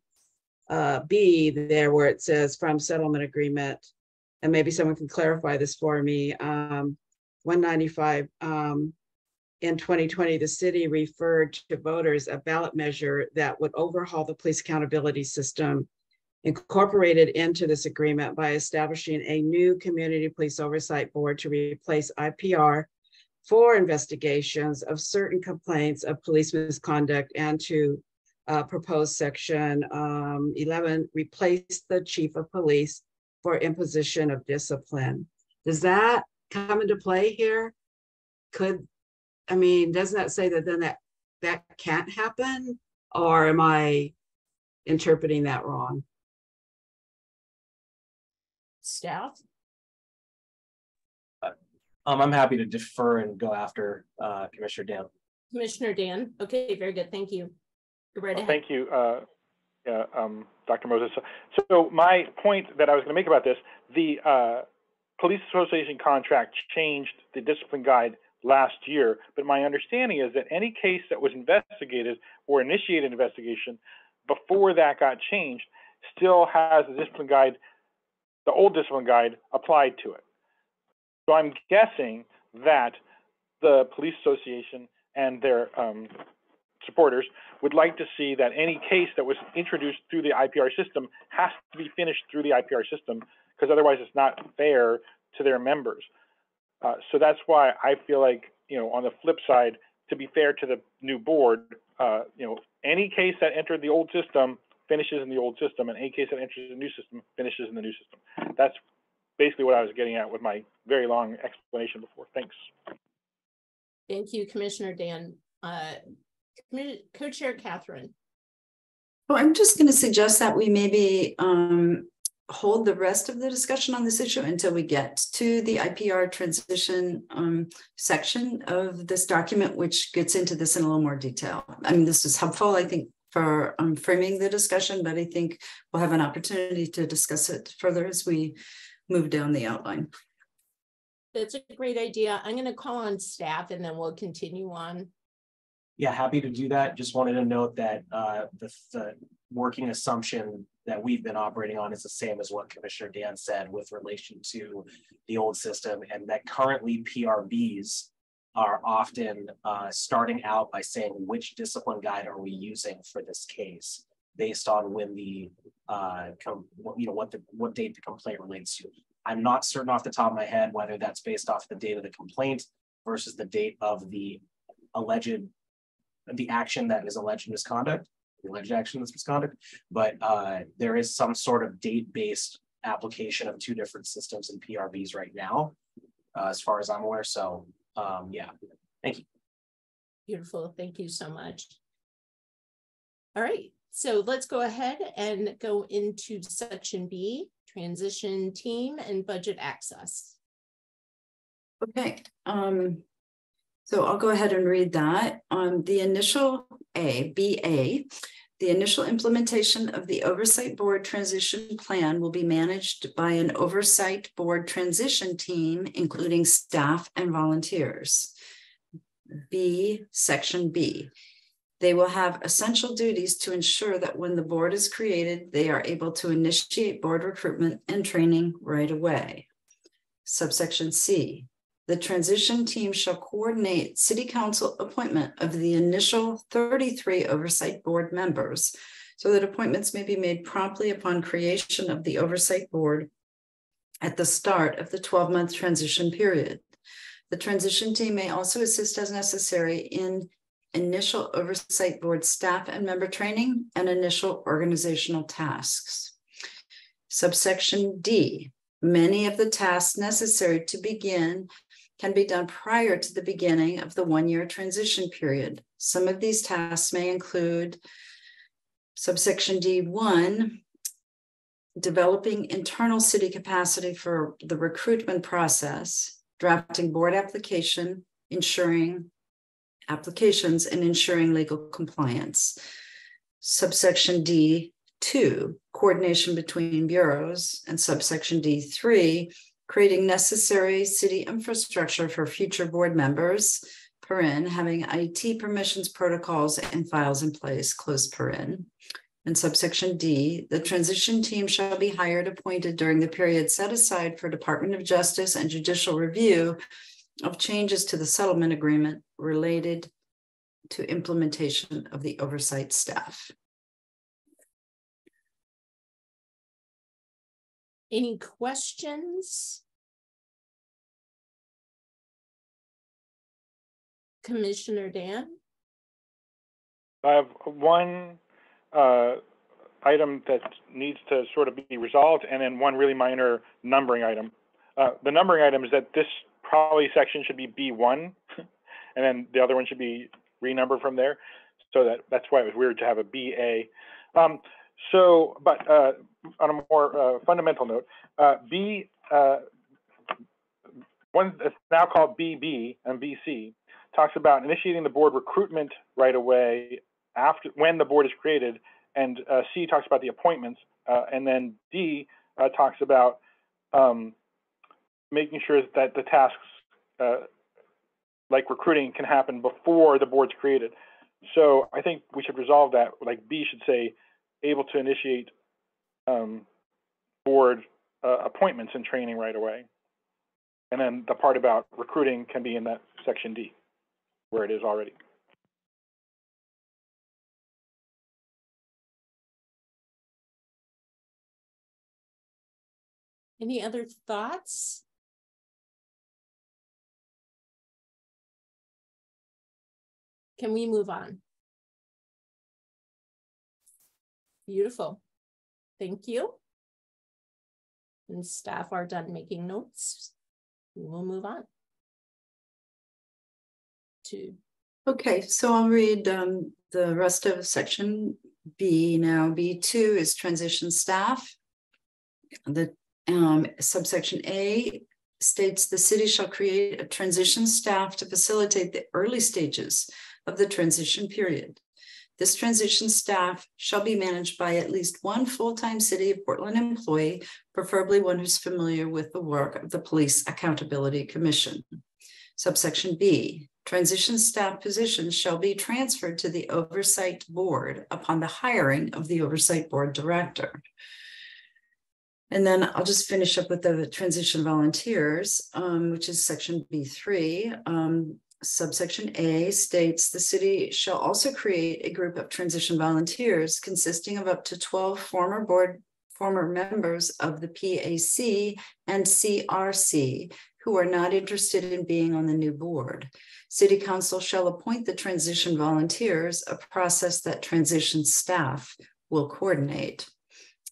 S6: B there, where it says from settlement agreement, and maybe someone can clarify this for me. 195 in 2020, the city referred to voters a ballot measure that would overhaul the police accountability system, incorporated into this agreement by establishing a new community police oversight board to replace IPR for investigations of certain complaints of police misconduct, and to propose section 11, replace the chief of police for imposition of discipline. Does that come into play here? Doesn't that say that then that can't happen? Or am I interpreting that wrong?
S1: Staff?
S7: I'm happy to defer and go after Commissioner Dan.
S1: Commissioner Dan. Okay, very good. Thank you. You're right ahead.
S5: Thank you, Dr. Moses. So my point that I was going to make about this, the Police Association contract changed the discipline guide last year, but my understanding is that any case that was investigated or initiated investigation before that got changed still has the discipline guide, the old discipline guide, applied to it. So I'm guessing that the Police Association and their supporters would like to see that any case that was introduced through the IPR system has to be finished through the IPR system, because otherwise it's not fair to their members. So that's why I feel like, on the flip side, to be fair to the new board, any case that entered the old system finishes in the old system, and any case that enters the new system finishes in the new system. That's basically what I was getting at with my very long explanation before. Thanks.
S1: Thank you, Commissioner Dan. Co-Chair Catherine.
S3: Well, I'm just going to suggest that we maybe hold the rest of the discussion on this issue until we get to the IPR transition section of this document, which gets into this in a little more detail. I mean, this is helpful, I think, for framing the discussion, but I think we'll have an opportunity to discuss it further as we move down the outline.
S1: That's a great idea. I'm going to call on staff and then we'll continue on.
S7: Yeah, happy to do that. Just wanted to note that the working assumption that we've been operating on is the same as what Commissioner Dan said with relation to the old system, and that currently PRBs are often starting out by saying which discipline guide are we using for this case based on when the what date the complaint relates to. I'm not certain off the top of my head whether that's based off the date of the complaint versus the date of the action that is alleged misconduct, the alleged action that's misconduct, but there is some sort of date-based application of two different systems in PRBs right now, as far as I'm aware. So yeah, thank you.
S1: Beautiful, thank you so much. All right, so let's go ahead and go into section B, transition team and budget access.
S3: Okay, so I'll go ahead and read that. The initial BA, the initial implementation of the Oversight Board Transition Plan will be managed by an Oversight Board Transition Team, including staff and volunteers. Section B. They will have essential duties to ensure that when the board is created, they are able to initiate board recruitment and training right away. Subsection C. The transition team shall coordinate City Council appointment of the initial 33 Oversight Board members so that appointments may be made promptly upon creation of the Oversight Board at the start of the 12-month transition period. The transition team may also assist as necessary in initial Oversight Board staff and member training and initial organizational tasks. Subsection D. Many of the tasks necessary to begin can be done prior to the beginning of the one-year transition period. Some of these tasks may include subsection D1, developing internal city capacity for the recruitment process, drafting board application, ensuring applications and ensuring legal compliance. Subsection D2, coordination between bureaus, and subsection D3, creating necessary city infrastructure for future board members, having IT permissions, protocols, and files in place, And subsection D, the transition team shall be hired, appointed during the period set aside for Department of Justice and judicial review of changes to the settlement agreement related to implementation of the oversight staff.
S1: Any questions? Commissioner Dan?
S5: I have one item that needs to sort of be resolved, and then one really minor numbering item. The numbering item is that this probably section should be B1, and then the other one should be renumbered from there. So that's why it was weird to have a BA. But on a more fundamental note, one that's now called BB and BC talks about initiating the board recruitment right away after when the board is created, and C talks about the appointments, and then D talks about making sure that the tasks like recruiting can happen before the board's created. So I think we should resolve that. Like B should say able to initiate board appointments and training right away. And then the part about recruiting can be in that section D, where it is already.
S1: Any other thoughts? Can we move on? Beautiful. Thank you. And staff are done making notes. We will move on to.
S3: Okay, so I'll read the rest of section B now. B2 is transition staff. The subsection A states the city shall create a transition staff to facilitate the early stages of the transition period. This transition staff shall be managed by at least one full-time City of Portland employee, preferably one who's familiar with the work of the Police Accountability Commission. Subsection B, Transition staff positions shall be transferred to the Oversight Board upon the hiring of the Oversight Board Director. And then I'll just finish up with the transition volunteers, which is section B3. Subsection A states the city shall also create a group of transition volunteers consisting of up to 12 former members of the PAC and CRC who are not interested in being on the new board. City Council shall appoint the transition volunteers, a process that transition staff will coordinate.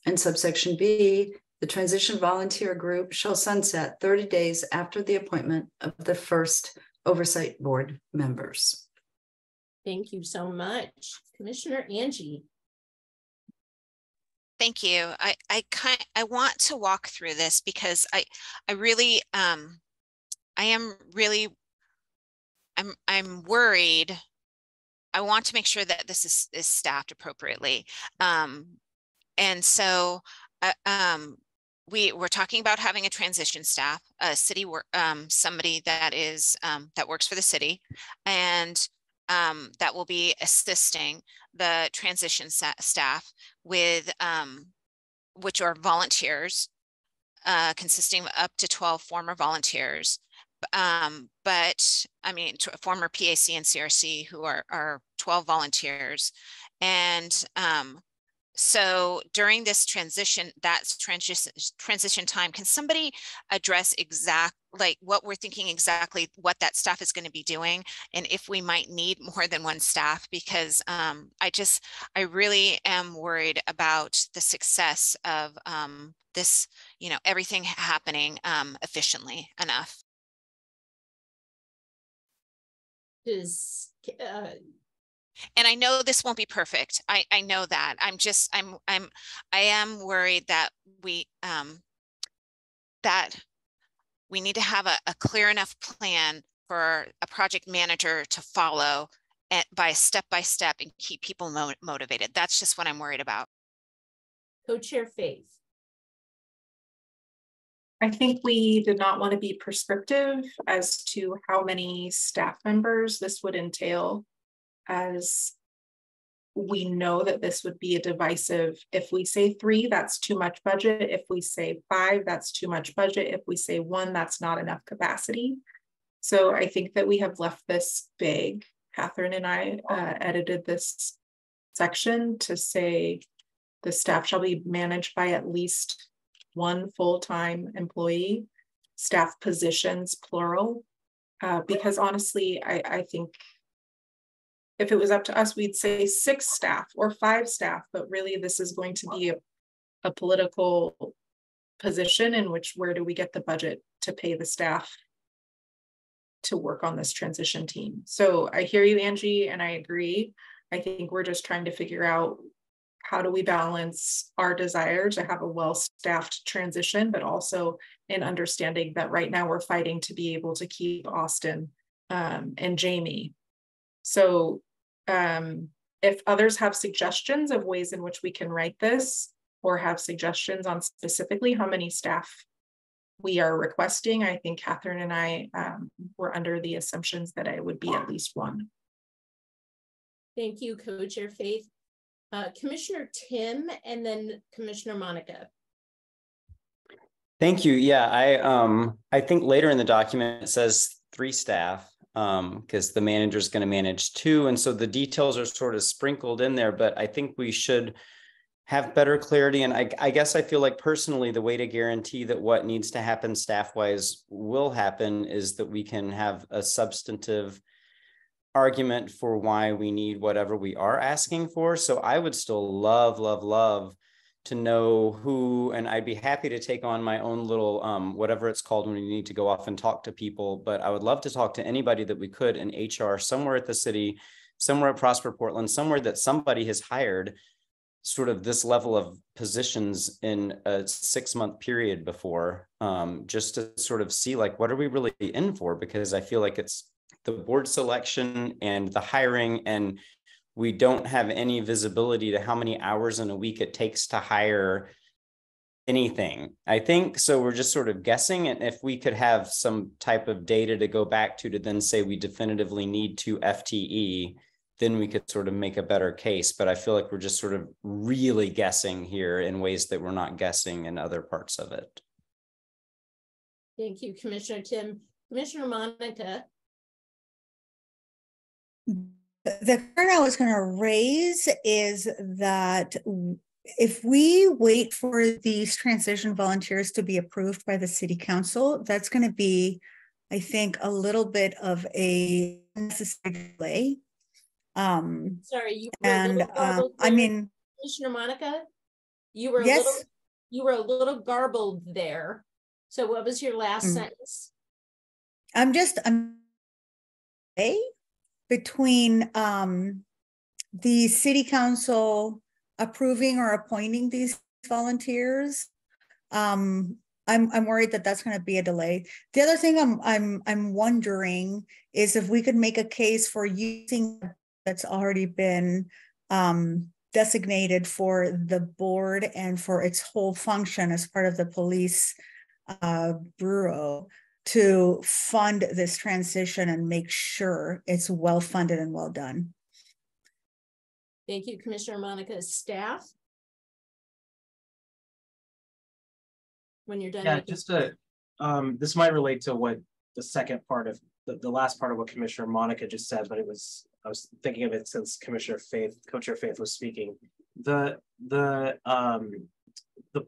S3: And subsection B, the transition volunteer group shall sunset 30 days after the appointment of the first Oversight Board members.
S1: Thank you so much. Commissioner Angie.
S8: Thank you. I want to walk through this because I'm worried. I want to make sure that this is staffed appropriately. And so we're talking about having a transition staff, a city work, somebody that is that works for the city, and that will be assisting the transition staff with which are volunteers, consisting of up to 12 former volunteers. But I mean, former PAC and CRC who are 12 volunteers. And so during this transition time, can somebody address like what we're thinking exactly what that staff is going to be doing, and if we might need more than one staff? Because I really am worried about the success of this, everything happening efficiently enough. And I know this won't be perfect. I know that. I am worried that we need to have a clear enough plan for a project manager to follow by step and keep people motivated. That's just what I'm worried about.
S1: Co-Chair Faith.
S4: I think we did not want to be prescriptive as to how many staff members this would entail, as we know that this would be a divisive. If we say 3, that's too much budget. If we say 5, that's too much budget. If we say 1, that's not enough capacity. So I think that we have left this vague. Catherine and I edited this section to say the staff shall be managed by at least 1 full-time employee, staff positions, plural, because honestly, I think if it was up to us, we'd say 6 staff or 5 staff, but really this is going to be a political position in which, where do we get the budget to pay the staff to work on this transition team? So I hear you, Angie, and I agree. I think we're just trying to figure out how do we balance our desire to have a well-staffed transition, but also in understanding that right now we're fighting to be able to keep Austin and Jamie. So if others have suggestions of ways in which we can write this, or have suggestions on specifically how many staff we are requesting, I think Catherine and I were under the assumptions that it would be at least 1.
S2: Thank you, Co-Chair Faith. Commissioner Tim, and then Commissioner Monica.
S10: Thank you. Yeah, I think later in the document it says 3 staff because the manager is going to manage 2. And so the details are sort of sprinkled in there, but I think we should have better clarity. And I guess I feel like personally, the way to guarantee that what needs to happen staff-wise will happen is that we can have a substantive argument for why we need whatever we are asking for. So I would still love to know who, and I'd be happy to take on my own little, whatever it's called when we need to go off and talk to people, but I would love to talk to anybody that we could in HR, somewhere at the city, somewhere at Prosper Portland, somewhere that somebody has hired sort of this level of positions in a 6-month period before, just to sort of see like, what are we really in for? Because I feel like it's the board selection and the hiring, and we don't have any visibility to how many hours in a week it takes to hire anything. I think so. We're just sort of guessing, and if we could have some type of data to go back to then say we definitively need 2 FTE, then we could sort of make a better case. But I feel like we're just sort of really guessing here in ways that we're not guessing in other parts of it.
S1: Thank you, Commissioner Tim. Commissioner Monica.
S9: The part I was going to raise is that if we wait for these transition volunteers to be approved by the city council, that's going to be, I think, a little bit of a necessary delay.
S1: Sorry, you were a little garbled
S9: I
S1: there.
S9: mean,
S1: Commissioner Monica, you were
S9: yes,
S1: a little garbled there. So what was your last sentence?
S9: I'm between the city council approving or appointing these volunteers. I'm worried that that's going to be a delay. The other thing I'm wondering is if we could make a case for using that's already been designated for the board and for its whole function as part of the police bureau to fund this transition and make sure it's well funded and well done.
S1: Thank you, Commissioner Monica. Staff? When you're done.
S7: Yeah, just to, this might relate to what the second part of the last part of what Commissioner Monica just said, but I was thinking of it since Co-Chair Faith was speaking. The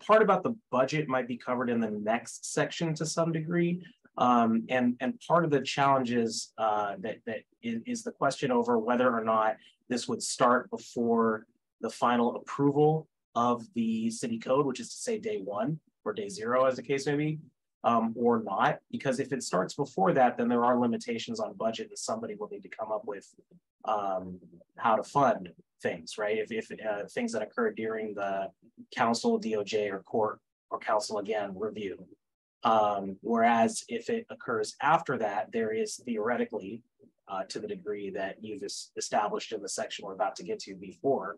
S7: part about the budget might be covered in the next section to some degree. And part of the challenges that is the question over whether or not this would start before the final approval of the city code, which is to say day 1 or day 0, as the case may be, or not. Because if it starts before that, then there are limitations on budget and somebody will need to come up with how to fund things, right? If things that occur during the council, DOJ, or court, or council again review. Whereas if it occurs after that, there is theoretically, to the degree that you've established in the section we're about to get to before,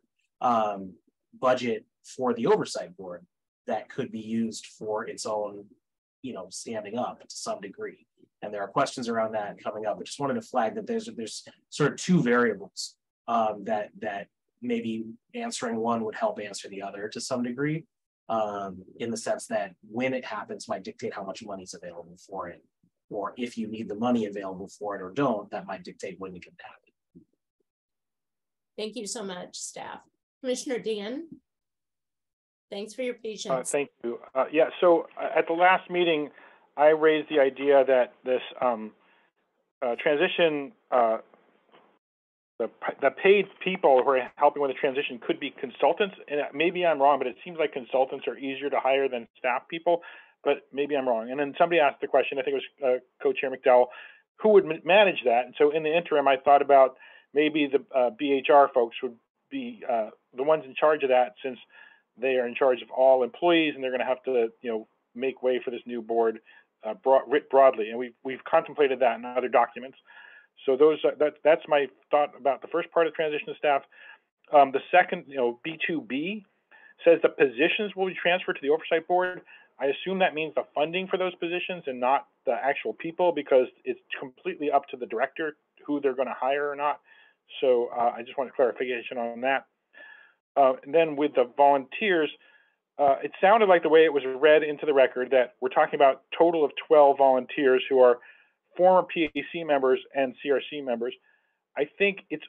S7: budget for the oversight board that could be used for its own, standing up to some degree. And there are questions around that coming up. I just wanted to flag that there's sort of 2 variables that maybe answering one would help answer the other to some degree. In the sense that when it happens might dictate how much money is available for it, or if you need the money available for it or don't, that might dictate when it can happen.
S1: Thank you so much, staff. Commissioner Dan, thanks for your patience.
S5: Thank you. Yeah, so at the last meeting, I raised the idea that this transition, the paid people who are helping with the transition could be consultants, and maybe I'm wrong, but it seems like consultants are easier to hire than staff people, but maybe I'm wrong. And then somebody asked the question, I think it was Co-Chair McDowell, who would manage that? And so in the interim, I thought about maybe the BHR folks would be the ones in charge of that, since they are in charge of all employees, and they're going to have to, make way for this new board writ broadly. And we've contemplated that in other documents. So that's my thought about the first part of transition of staff. The second, B2B says the positions will be transferred to the oversight board. I assume that means the funding for those positions and not the actual people, because it's completely up to the director who they're going to hire or not. So I just want clarification on that. And then with the volunteers, it sounded like the way it was read into the record that we're talking about a total of 12 volunteers who are former PAC members and CRC members. I think it's,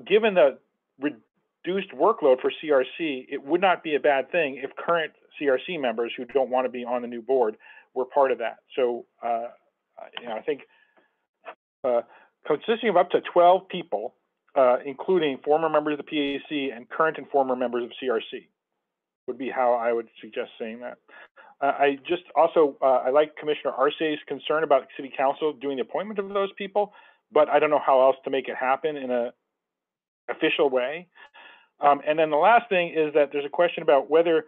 S5: given the reduced workload for CRC, it would not be a bad thing if current CRC members who don't want to be on the new board were part of that. So, I think consisting of up to 12 people, including former members of the PAC and current and former members of CRC, would be how I would suggest saying that. I just also, I like Commissioner Arce's concern about City Council doing the appointment of those people, but I don't know how else to make it happen in an official way. And then the last thing is that there's a question about whether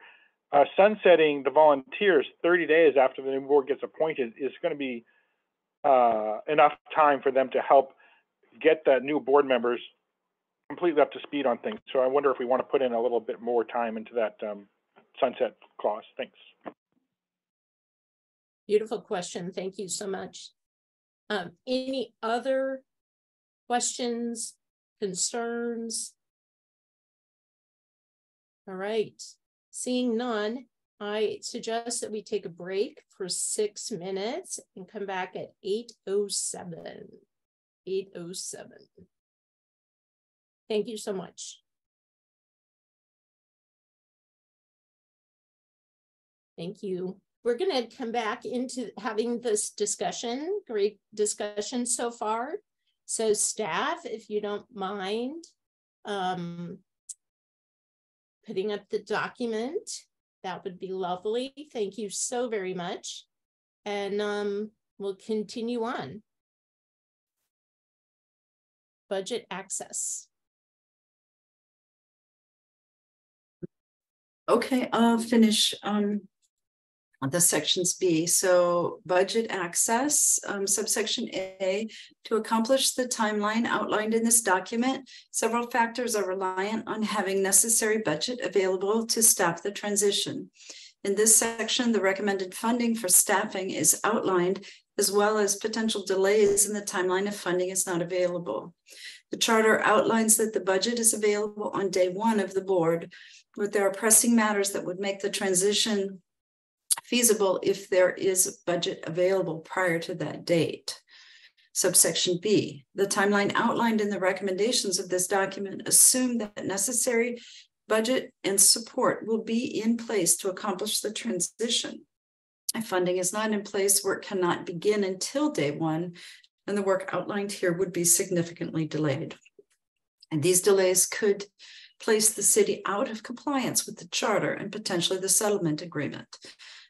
S5: sunsetting the volunteers 30 days after the new board gets appointed is going to be enough time for them to help get the new board members completely up to speed on things. So I wonder if we want to put in a little bit more time into that sunset clause? Thanks.
S1: Beautiful question. Thank you so much. Any other questions, concerns? All right, seeing none, I suggest that we take a break for 6 minutes and come back at 8:07. 8:07. Thank you so much. Thank you. We're going to come back into having this discussion. Great discussion so far. So staff, if you don't mind, putting up the document, that would be lovely. Thank you so very much. And we'll continue on. Budget access.
S3: Okay, I'll finish the sections B. So budget access, subsection A, to accomplish the timeline outlined in this document, several factors are reliant on having necessary budget available to staff the transition. In this section, the recommended funding for staffing is outlined, as well as potential delays in the timeline if funding is not available. The charter outlines that the budget is available on day one of the board, but there are pressing matters that would make the transition feasible if there is budget available prior to that date. Subsection B, the timeline outlined in the recommendations of this document assume that necessary budget and support will be in place to accomplish the transition. If funding is not in place, work cannot begin until day one, and the work outlined here would be significantly delayed. And these delays could place the city out of compliance with the charter and potentially the settlement agreement.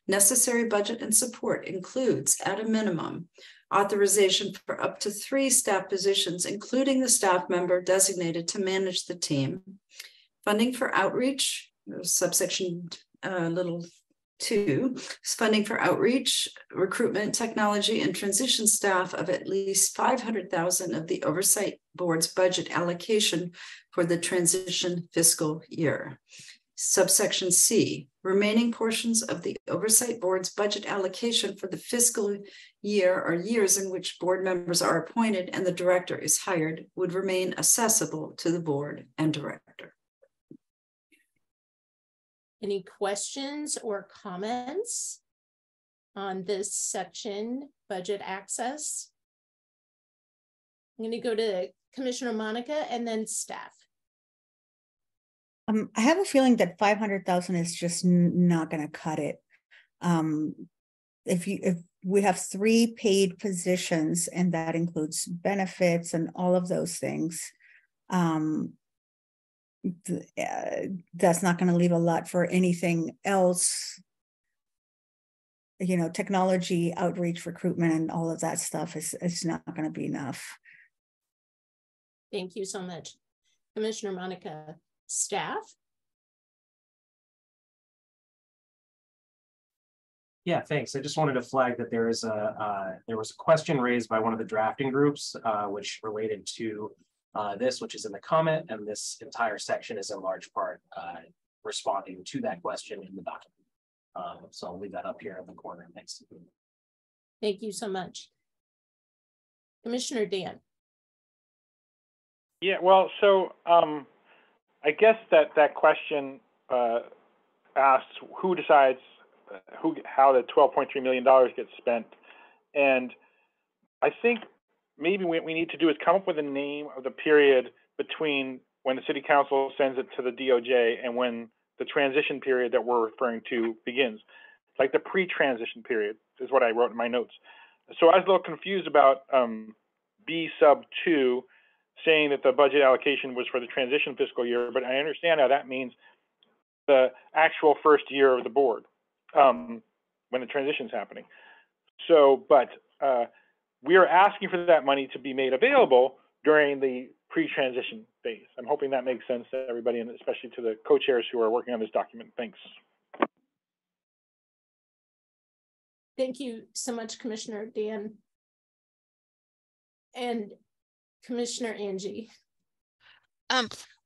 S3: Necessary budget and support includes, at a minimum, authorization for up to 3 staff positions, including the staff member designated to manage the team, funding for outreach, subsection little 2, funding for outreach, recruitment, technology, and transition staff of at least $500,000 of the Oversight Board's budget allocation for the transition fiscal year. Subsection C, remaining portions of the Oversight Board's budget allocation for the fiscal year or years in which board members are appointed and the director is hired would remain accessible to the board and director.
S1: Any questions or comments on this section, budget access? I'm going to go to Commissioner Monica and then staff.
S9: I have a feeling that 500,000 is just not going to cut it. If we have 3 paid positions and that includes benefits and all of those things, that's not going to leave a lot for anything else. You know, technology, outreach, recruitment, and all of that stuff is not going to be enough.
S1: Thank you so much, Commissioner Monica. Staff?
S7: Yeah, thanks. I just wanted to flag that there was a question raised by one of the drafting groups, which related to this, which is in the comment, and this entire section is in large part responding to that question in the document. So I'll leave that up here in the corner. Thanks.
S1: Thank you so much. Commissioner Dan.
S5: Yeah, well, so I guess that question asks who decides how the $12.3 million gets spent. And I think maybe what we need to do is come up with a name of the period between when the city council sends it to the DOJ and when the transition period that we're referring to begins. Like the pre-transition period is what I wrote in my notes. So I was a little confused about B sub 2 saying that the budget allocation was for the transition fiscal year, but I understand how that means the actual first year of the board when the transition is happening. So, but we are asking for that money to be made available during the pre-transition phase. I'm hoping that makes sense to everybody, and especially to the co-chairs who are working on this document. Thanks.
S1: Thank you so much, Commissioner Dan. And Commissioner Angie.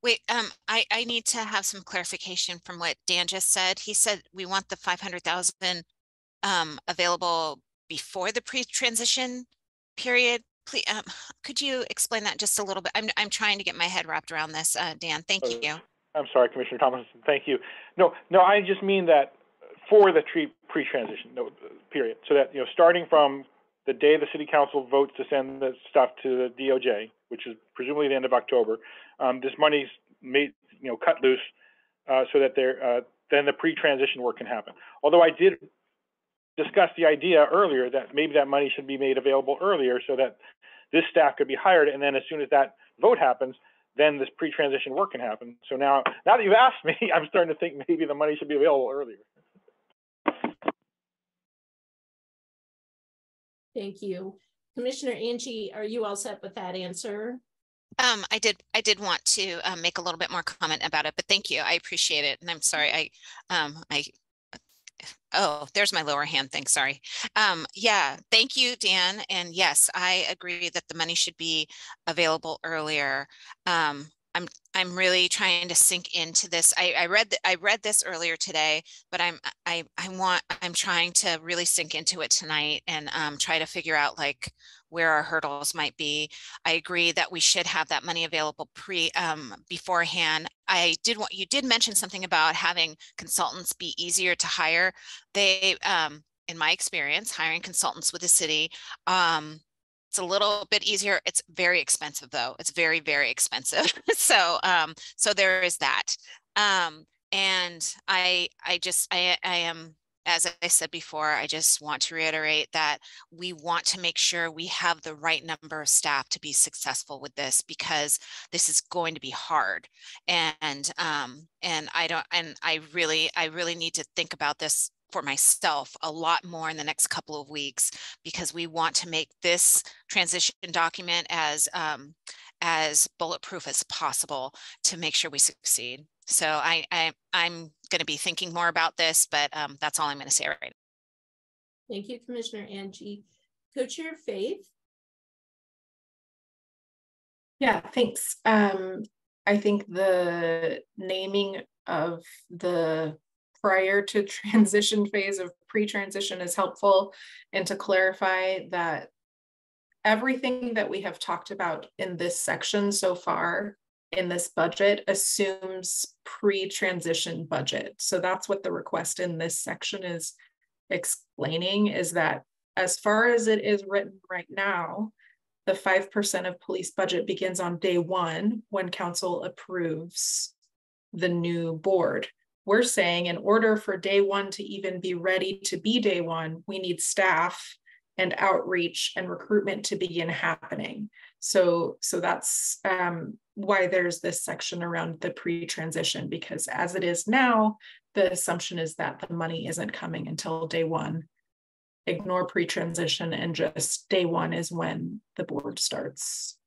S8: Wait, I need to have some clarification from what Dan just said. He said we want the 500,000 available before the pre-transition period. Please, could you explain that just a little bit? I'm trying to get my head wrapped around this, Dan. Thank you.
S5: I'm sorry, Commissioner Thomas. Thank you. No, I just mean that for the pre-transition period, so that starting from the day the City Council votes to send the stuff to the DOJ, which is presumably the end of October, this money's made cut loose so that then the pre-transition work can happen. Although I did discuss the idea earlier that maybe that money should be made available earlier so that this staff could be hired, and then as soon as that vote happens, then this pre-transition work can happen. So now that you've asked me, I'm starting to think maybe the money should be available earlier.
S1: Thank you. Commissioner Angie, are you all set with that answer?
S8: I did want to make a little bit more comment about it, but thank you. I appreciate it. And I'm sorry, oh, there's my lower hand thing. Sorry. Yeah, thank you, Dan. And yes, I agree that the money should be available earlier. I'm really trying to sink into this. I read this earlier today, but I'm trying to really sink into it tonight and try to figure out like where our hurdles might be. I agree that we should have that money available beforehand. You did mention something about having consultants be easier to hire. They in my experience, hiring consultants with the city, it's a little bit easier. It's very expensive though. It's very, very expensive. So there is that. And I am, as I said before, I just want to reiterate that we want to make sure we have the right number of staff to be successful with this, because this is going to be hard. And I really need to think about this for myself a lot more in the next couple of weeks, because we want to make this transition document as bulletproof as possible to make sure we succeed. So I'm going to be thinking more about this, but that's all I'm going to say right now.
S1: Thank you, Commissioner Angie. Co-Chair Faith.
S4: Yeah, thanks. I think the naming of the prior to transition phase of pre-transition is helpful, and to clarify that everything that we have talked about in this section so far in this budget assumes pre-transition budget. So that's what the request in this section is explaining, is that as far as it is written right now, the 5% of police budget begins on day one when council approves the new board. We're saying in order for day one to even be ready to be day one, we need staff and outreach and recruitment to begin happening. So that's why there's this section around the pre-transition, because as it is now, the assumption is that the money isn't coming until day one. Ignore pre-transition, and just day one is when the board starts.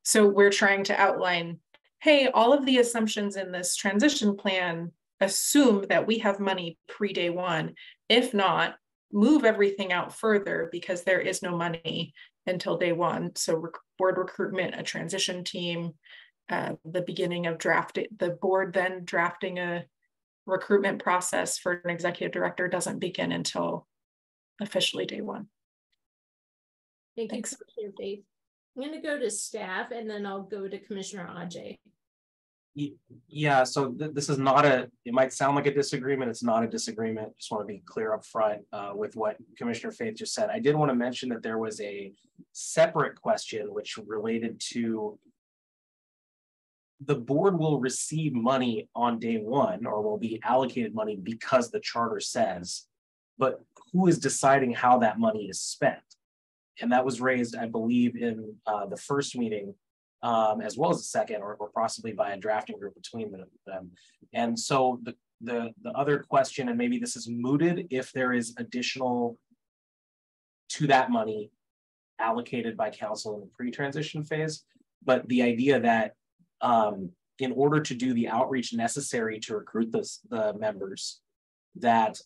S4: So we're trying to outline, hey, all of the assumptions in this transition plan assume that we have money pre-day one. If not, move everything out further, because there is no money until day one. So board recruitment, a transition team, the beginning of the board then drafting a recruitment process for an executive director doesn't begin until officially day one.
S1: Thank you, Commissioner Faith. I'm going to go to staff, and then I'll go to Commissioner Ajay.
S7: Yeah, so this is not it might sound like a disagreement. It's not a disagreement. Just want to be clear up front with what Commissioner Faith just said. I did want to mention that there was a separate question which related to the board will receive money on day one, or will be allocated money because the charter says, but who is deciding how that money is spent? And that was raised, I believe, in the first meeting, as well as the second, or possibly by a drafting group between them. And so the other question, and maybe this is mooted if there is additional to that money allocated by council in the pre-transition phase, but the idea that in order to do the outreach necessary to recruit the members, that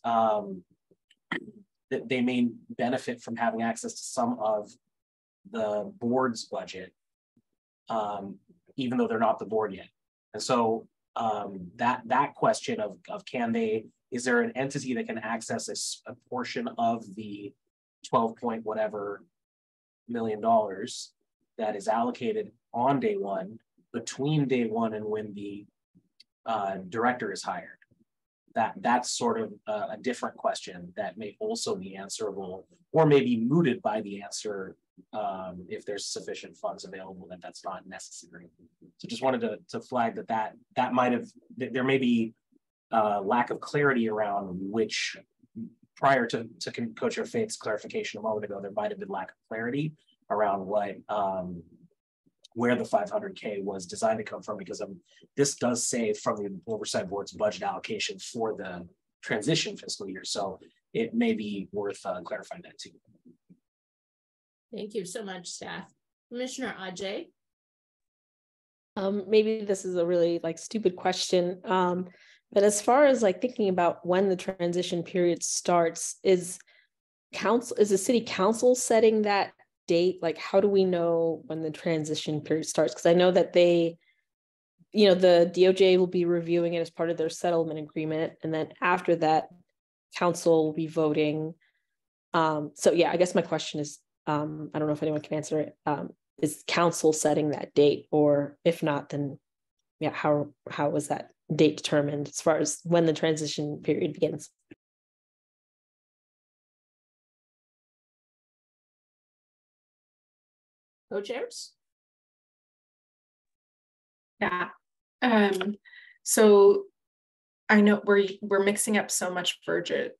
S7: that they may benefit from having access to some of the board's budget. even though they're not the board yet. And so that question of can they, is there an entity that can access a portion of the 12 point whatever $million that is allocated on day one, between day one and when the director is hired? That's sort of a different question that may also be answerable, or may be mooted by the answer if there's sufficient funds available that's not necessary. So just wanted to flag that might have, there may be lack of clarity around which, prior to Co-Chair Faith's clarification a moment ago, there might have been lack of clarity around what where the 500K was designed to come from, because this does say from the Oversight Board's budget allocation for the transition fiscal year. So it may be worth clarifying that too.
S1: Thank you so much, staff. Commissioner Ajay.
S11: Maybe this is a really stupid question, but as far as thinking about when the transition period starts, is the city council setting that date? How do we know when the transition period starts? Because I know that they, the DOJ will be reviewing it as part of their settlement agreement, and then after that, council will be voting. So yeah, I guess my question is, I don't know if anyone can answer it. Is council setting that date, or if not, then yeah, how was that date determined as far as when the transition period begins?
S1: Co-chairs?
S4: Yeah. So I know we're mixing up so much verbiage.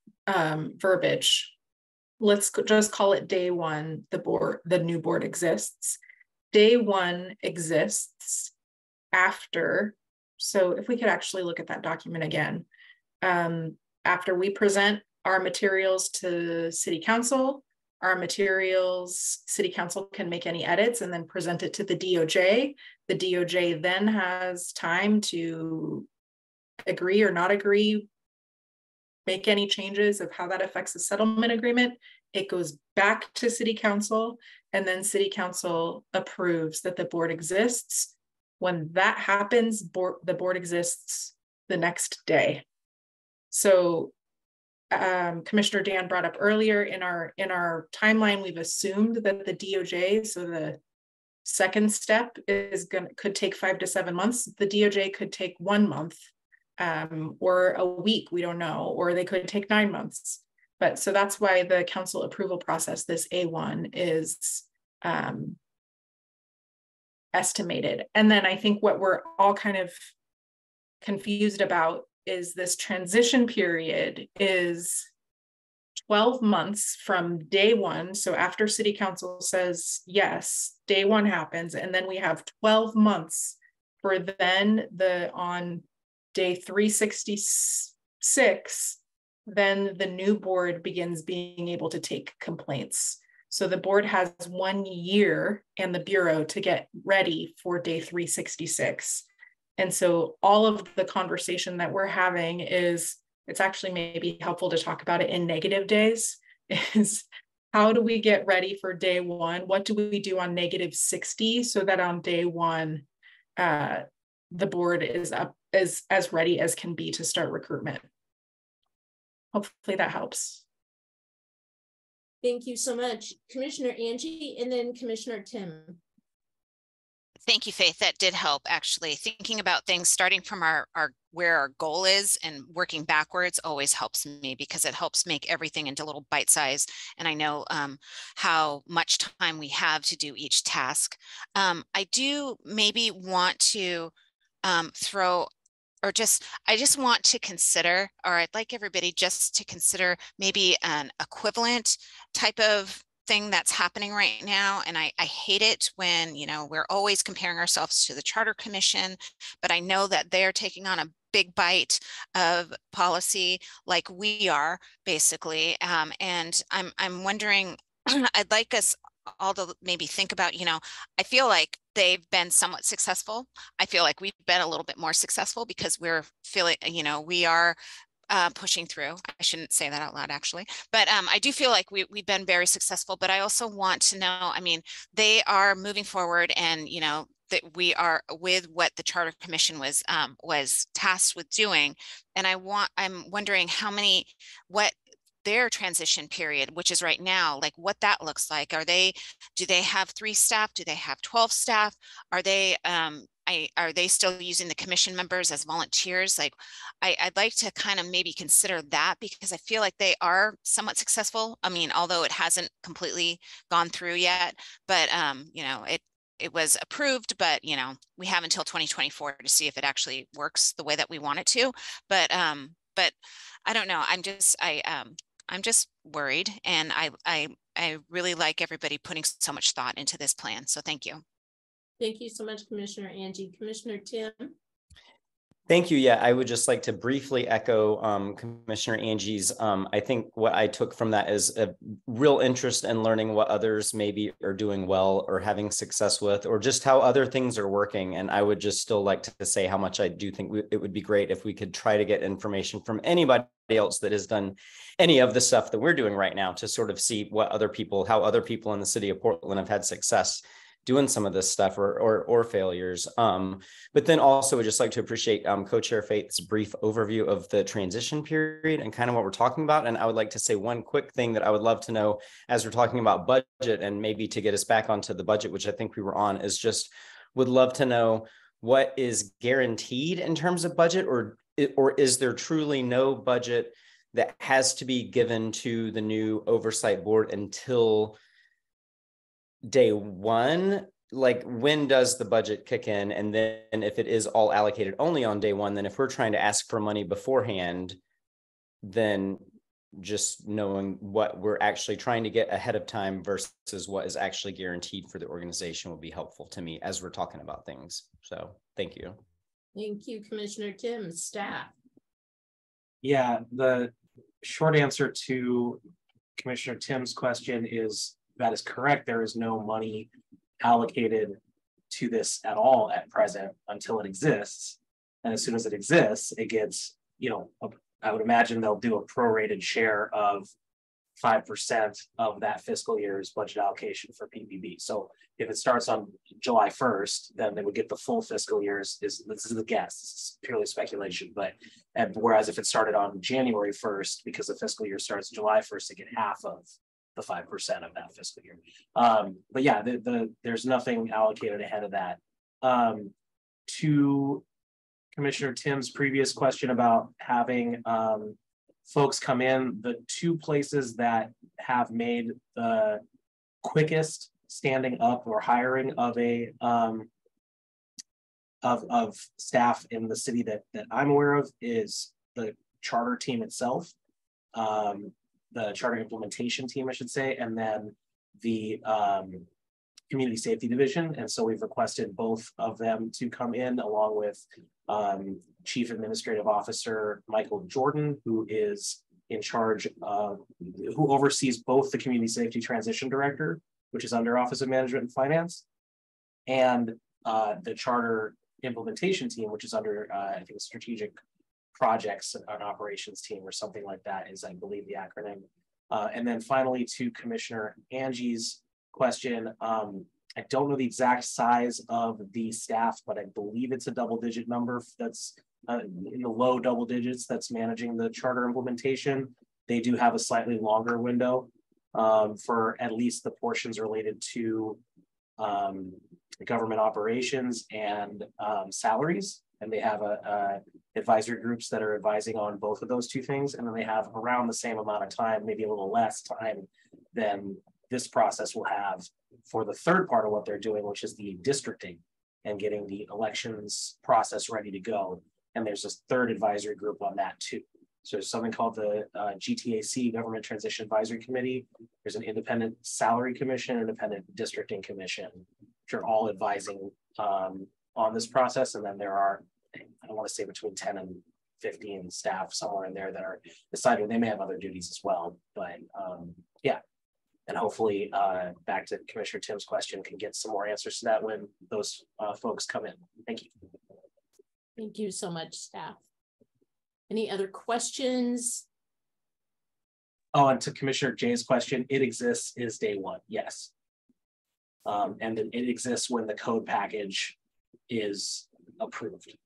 S4: Let's just call it day one. The new board exists. Day one exists after. So if we could actually look at that document again, after we present our materials to City Council, our materials, City Council can make any edits and then present it to the DOJ. The DOJ then has time to agree or not agree, make any changes of how that affects the settlement agreement. It goes back to City Council, and then City Council approves that the board exists. When that happens, the board exists the next day. So Commissioner Dan brought up earlier in our timeline, we've assumed that the DOJ, so the second step could take 5 to 7 months. The DOJ could take 1 month or a week, we don't know, or they could take 9 months. But so that's why the council approval process, this A1, is estimated. And then I think what we're all kind of confused about is this transition period is 12 months from day one. So after City Council says yes, day one happens, and then we have 12 months for then on day 366, then the new board begins being able to take complaints. So the board has 1 year and the Bureau to get ready for day 366. And so all of the conversation that we're having is, it's actually maybe helpful to talk about it in negative days, is how do we get ready for day one? What do we do on -60 so that on day one, the board is up as ready as can be to start recruitment? Hopefully that helps.
S1: Thank you so much. Commissioner Angie, and then Commissioner Tim.
S8: Thank you, Faith. That did help, actually. Thinking about things starting from where our goal is and working backwards always helps me, because it helps make everything into little bite size. And I know how much time we have to do each task. I do maybe want to I just want to consider, or I'd like everybody just to consider maybe an equivalent type of thing that's happening right now. And I hate it when, we're always comparing ourselves to the Charter Commission, but I know that they're taking on a big bite of policy like we are, basically. And I'm wondering, I'd like us all to maybe think about, I feel like they've been somewhat successful. I feel like we've been a little bit more successful because we're feeling, we are pushing through. I shouldn't say that out loud, actually, but I do feel like we've been very successful. But I also want to know, they are moving forward, and that we are with what the Charter Commission was tasked with doing. And I'm wondering what their transition period, which is right now, like what that looks like. Do they have 3 staff? Do they have 12 staff? Are they still using the commission members as volunteers? Like, I'd like to kind of maybe consider that, because I feel like they are somewhat successful. I mean, although it hasn't completely gone through yet, but you know, it was approved, but you know, we have until 2024 to see if it actually works the way that we want it to. But I don't know. I'm just worried, and I really like everybody putting so much thought into this plan. So thank you.
S1: Thank you so much, Commissioner Angie. Commissioner Tim.
S10: Thank you. Yeah, I would just like to briefly echo Commissioner Angie's. I think what I took from that is a real interest in learning what others maybe are doing well or having success with, or just how other things are working. And I would just still like to say how much I do think it would be great if we could try to get information from anybody else that has done any of the stuff that we're doing right now, to sort of see how other people in the city of Portland have had success doing some of this stuff or failures. But then also would just like to appreciate Co-Chair Faith's brief overview of the transition period and kind of what we're talking about. And I would like to say one quick thing that I would love to know as we're talking about budget, and maybe to get us back onto the budget, which I think we were on, is just would love to know what is guaranteed in terms of budget, or is there truly no budget that has to be given to the new oversight board until day one? Like, when does the budget kick in? And then if it is all allocated only on day one, then if we're trying to ask for money beforehand, then just knowing what we're actually trying to get ahead of time versus what is actually guaranteed for the organization would be helpful to me as we're talking about things. So thank you.
S1: Thank you, Commissioner Tim. Staff.
S7: Yeah, the short answer to Commissioner Tim's question is that is correct. There is no money allocated to this at all at present until it exists. And as soon as it exists, it gets, I would imagine they'll do a prorated share of 5% of that fiscal year's budget allocation for PPB. So if it starts on July 1st, then they would get the full fiscal year's. This is a guess, this is purely speculation, and whereas if it started on January 1st, because the fiscal year starts July 1st, they get half of the 5% of that fiscal year. But yeah, there's nothing allocated ahead of that. To Commissioner Tim's previous question about having folks come in, the 2 places that have made the quickest standing up or hiring of a of staff in the city that I'm aware of is the charter team itself, the charter implementation team, I should say, and then the community safety division. And so we've requested both of them to come in, along with Chief Administrative Officer Michael Jordan, who is in charge of, who oversees both the Community Safety Transition Director, which is under Office of Management and Finance, and the Charter Implementation Team, which is under, I think, the Strategic Projects and Operations Team or something like that is, I believe, the acronym. And then finally, to Commissioner Angie's question, I don't know the exact size of the staff, but I believe it's a double-digit number that's in the low double digits that's managing the charter implementation. They do have a slightly longer window for at least the portions related to government operations and salaries. And they have advisory groups that are advising on both of those 2 things. And then they have around the same amount of time, maybe a little less time than this process will have for the third part of what they're doing, which is the districting and getting the elections process ready to go. And there's this third advisory group on that too. So there's something called the GTAC, Government Transition Advisory Committee. There's an independent salary commission, independent districting commission, which are all advising on this process. And then there are, I don't want to say between 10 and 15 staff somewhere in there that are deciding. They may have other duties as well, but yeah. And hopefully back to Commissioner Tim's question, can get some more answers to that when those folks come in. Thank you.
S1: Thank you so much, staff. Any other questions?
S7: Oh, and to Commissioner Jay's question, it exists is day one, yes. And it exists when the code package is approved.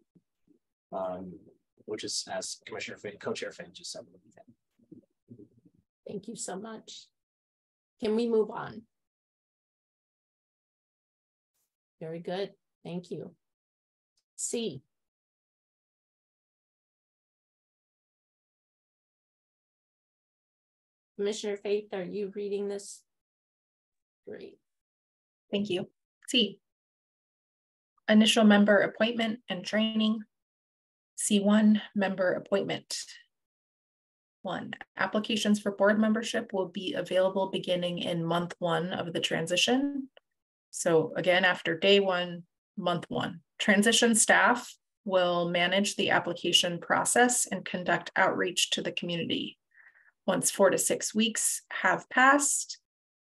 S7: Which is, as Commissioner Finn, Co-Chair Finn just said.
S1: Thank you so much. Can we move on? Very good. Thank you. C. Commissioner Faith, are you reading this? Great.
S4: Thank you. C. Initial member appointment and training. C1, member appointment. 1, applications for board membership will be available beginning in month 1 of the transition. So again, after day 1, month 1. Transition staff will manage the application process and conduct outreach to the community. Once 4 to 6 weeks have passed,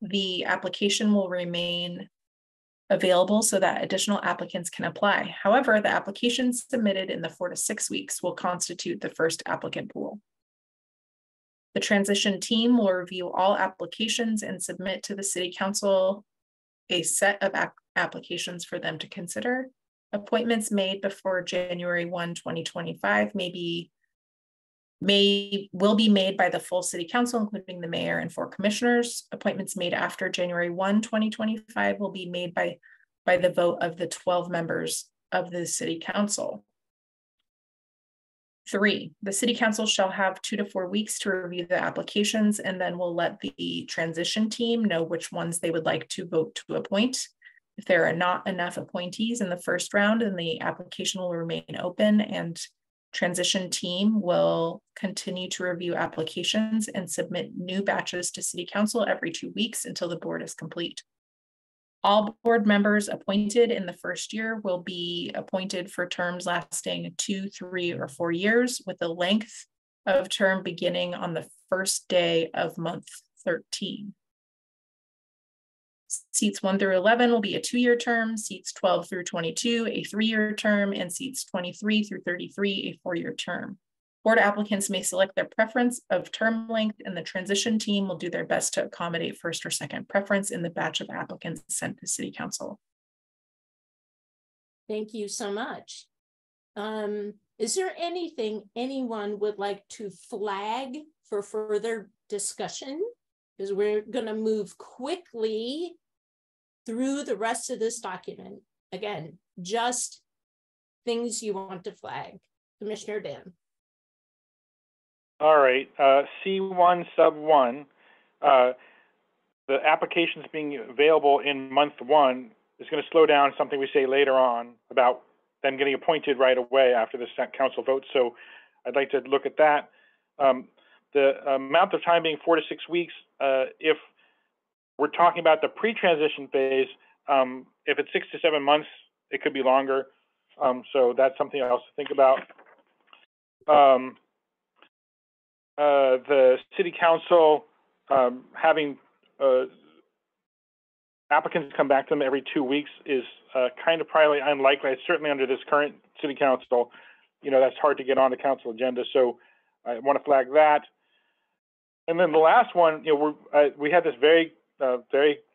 S4: the application will remain available so that additional applicants can apply. However, the applications submitted in the 4 to 6 weeks will constitute the first applicant pool. The transition team will review all applications and submit to the City Council a set of applications for them to consider. Appointments made before January 1, 2025 will be made by the full City Council, including the mayor and 4 commissioners. Appointments made after January 1, 2025 will be made by the vote of the 12 members of the City Council. 3, the City Council shall have 2 to 4 weeks to review the applications, and then we'll let the transition team know which ones they would like to vote to appoint. If there are not enough appointees in the first round, then the application will remain open, and transition team will continue to review applications and submit new batches to City Council every 2 weeks until the board is complete. All board members appointed in the first year will be appointed for terms lasting 2, 3, or 4 years, with the length of term beginning on the first day of month 13. Seats 1 through 11 will be a 2-year term, seats 12 through 22, a 3-year term, and seats 23 through 33, a 4-year term. Board applicants may select their preference of term length, and the transition team will do their best to accommodate first or second preference in the batch of applicants sent to City Council.
S1: Thank you so much. Is there anything anyone would like to flag for further discussion? Because we're going to move quickly through the rest of this document. Again, just things you want to flag. Commissioner Dan.
S5: All right, C1 sub 1, the applications being available in month 1 is going to slow down something we say later on about them getting appointed right away after the council vote. So I'd like to look at that. The amount of time being 4 to 6 weeks, if we're talking about the pre-transition phase, if it's 6 to 7 months, it could be longer. So that's something else to think about. The City Council having applicants come back to them every 2 weeks is kind of probably unlikely. It's certainly under this current City Council, that's hard to get on the council agenda. So I want to flag that. And then the last one, we had this very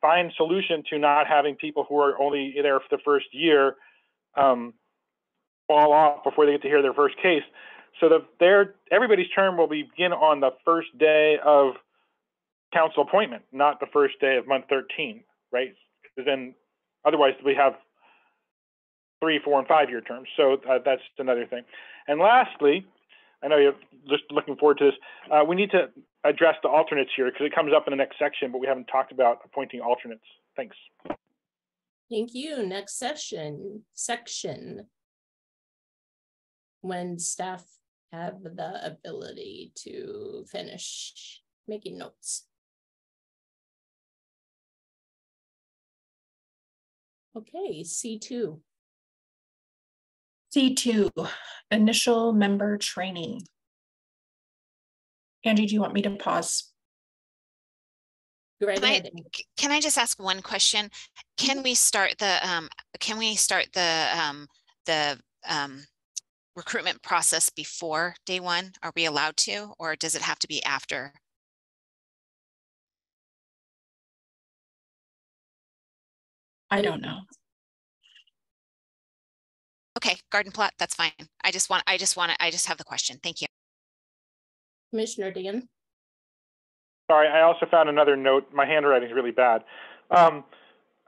S5: fine solution to not having people who are only there for the first year fall off before they get to hear their first case. So everybody's term will begin on the first day of council appointment, not the first day of month 13, right? Because then otherwise we have 3, 4, and 5-year terms. So that's another thing. And lastly, I know you're just looking forward to this. We need to address the alternates here because it comes up in the next section, but we haven't talked about appointing alternates. Thanks.
S1: Thank you. Next section. When staff have the ability to finish making notes. Okay, C2.
S4: C2, initial member training. Angie, do you want me to pause?
S8: Can I just ask one question? Can we start the recruitment process before day 1? Are we allowed to, or does it have to be after?
S4: I don't know.
S8: Okay, garden plot, that's fine. I just have the question. Thank you.
S1: Commissioner Dan.
S5: Sorry, I also found another note. My handwriting is really bad. So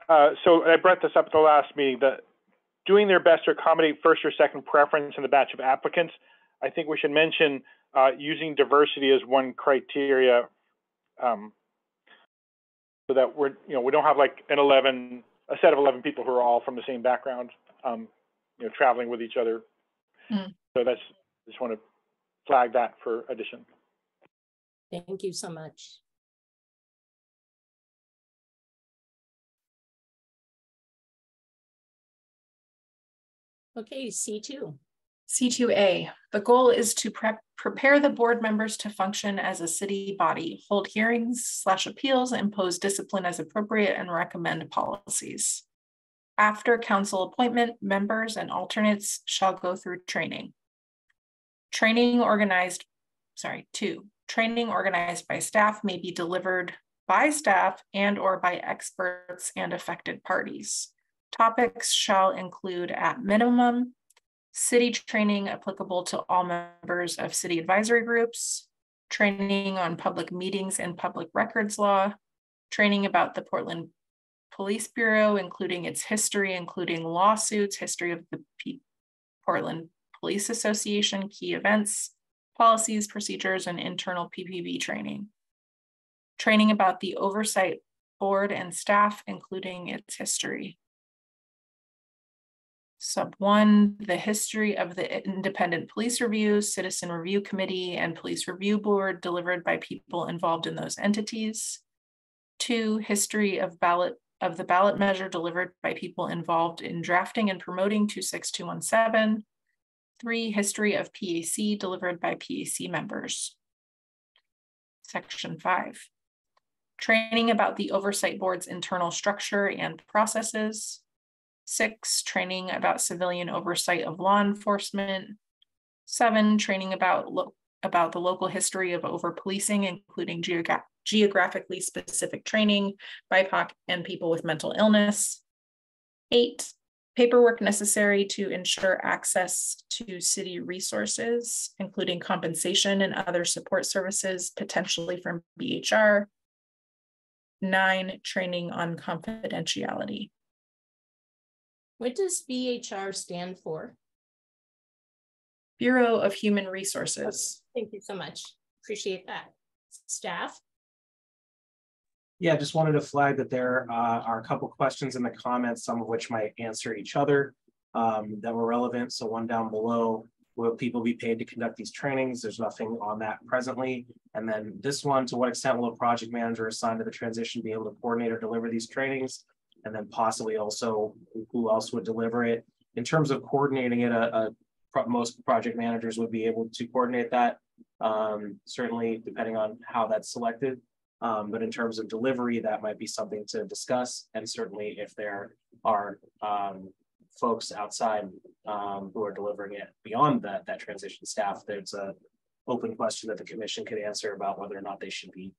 S5: I brought this up at the last meeting, that doing their best to accommodate first or second preference in the batch of applicants. I think we should mention using diversity as one criteria, so that we don't have like a set of 11 people who are all from the same background, traveling with each other. So just want to flag that for addition.
S1: Thank you so much. Okay, C2.
S4: C2A, the goal is to prepare the board members to function as a city body, hold hearings / appeals, impose discipline as appropriate, and recommend policies. After council appointment, members and alternates shall go through training. Training organized by staff may be delivered by staff and or by experts and affected parties. Topics shall include, at minimum, city training applicable to all members of city advisory groups, training on public meetings and public records law, training about the Portland Police Bureau, including its history, including lawsuits, history of the Portland Police Association, key events, policies, procedures, and internal PPV training. Training about the oversight board and staff, including its history. Sub 1, the history of the Independent Police Review, Citizen Review Committee, and Police Review Board delivered by people involved in those entities. 2, history of the ballot measure delivered by people involved in drafting and promoting 26217. 3, history of PAC delivered by PAC members. Section 5, training about the Oversight Board's internal structure and processes. 6, training about civilian oversight of law enforcement. 7, training about the local history of over-policing, including geographically specific training by PAC and people with mental illness. 8, paperwork necessary to ensure access to city resources, including compensation and other support services, potentially from BHR. 9, training on confidentiality.
S1: What does BHR stand for?
S4: Bureau of Human Resources.
S1: Thank you so much. Appreciate that. Staff?
S7: Yeah, just wanted to flag that there are a couple questions in the comments, some of which might answer each other that were relevant. So one down below, will people be paid to conduct these trainings? There's nothing on that presently. And then this one, to what extent will a project manager assigned to the transition be able to coordinate or deliver these trainings? And then possibly also who else would deliver it. In terms of coordinating it, most project managers would be able to coordinate that, certainly depending on how that's selected. But in terms of delivery, that might be something to discuss. And certainly if there are folks outside who are delivering it beyond that transition staff, there's an open question that the commission could answer about whether or not they should be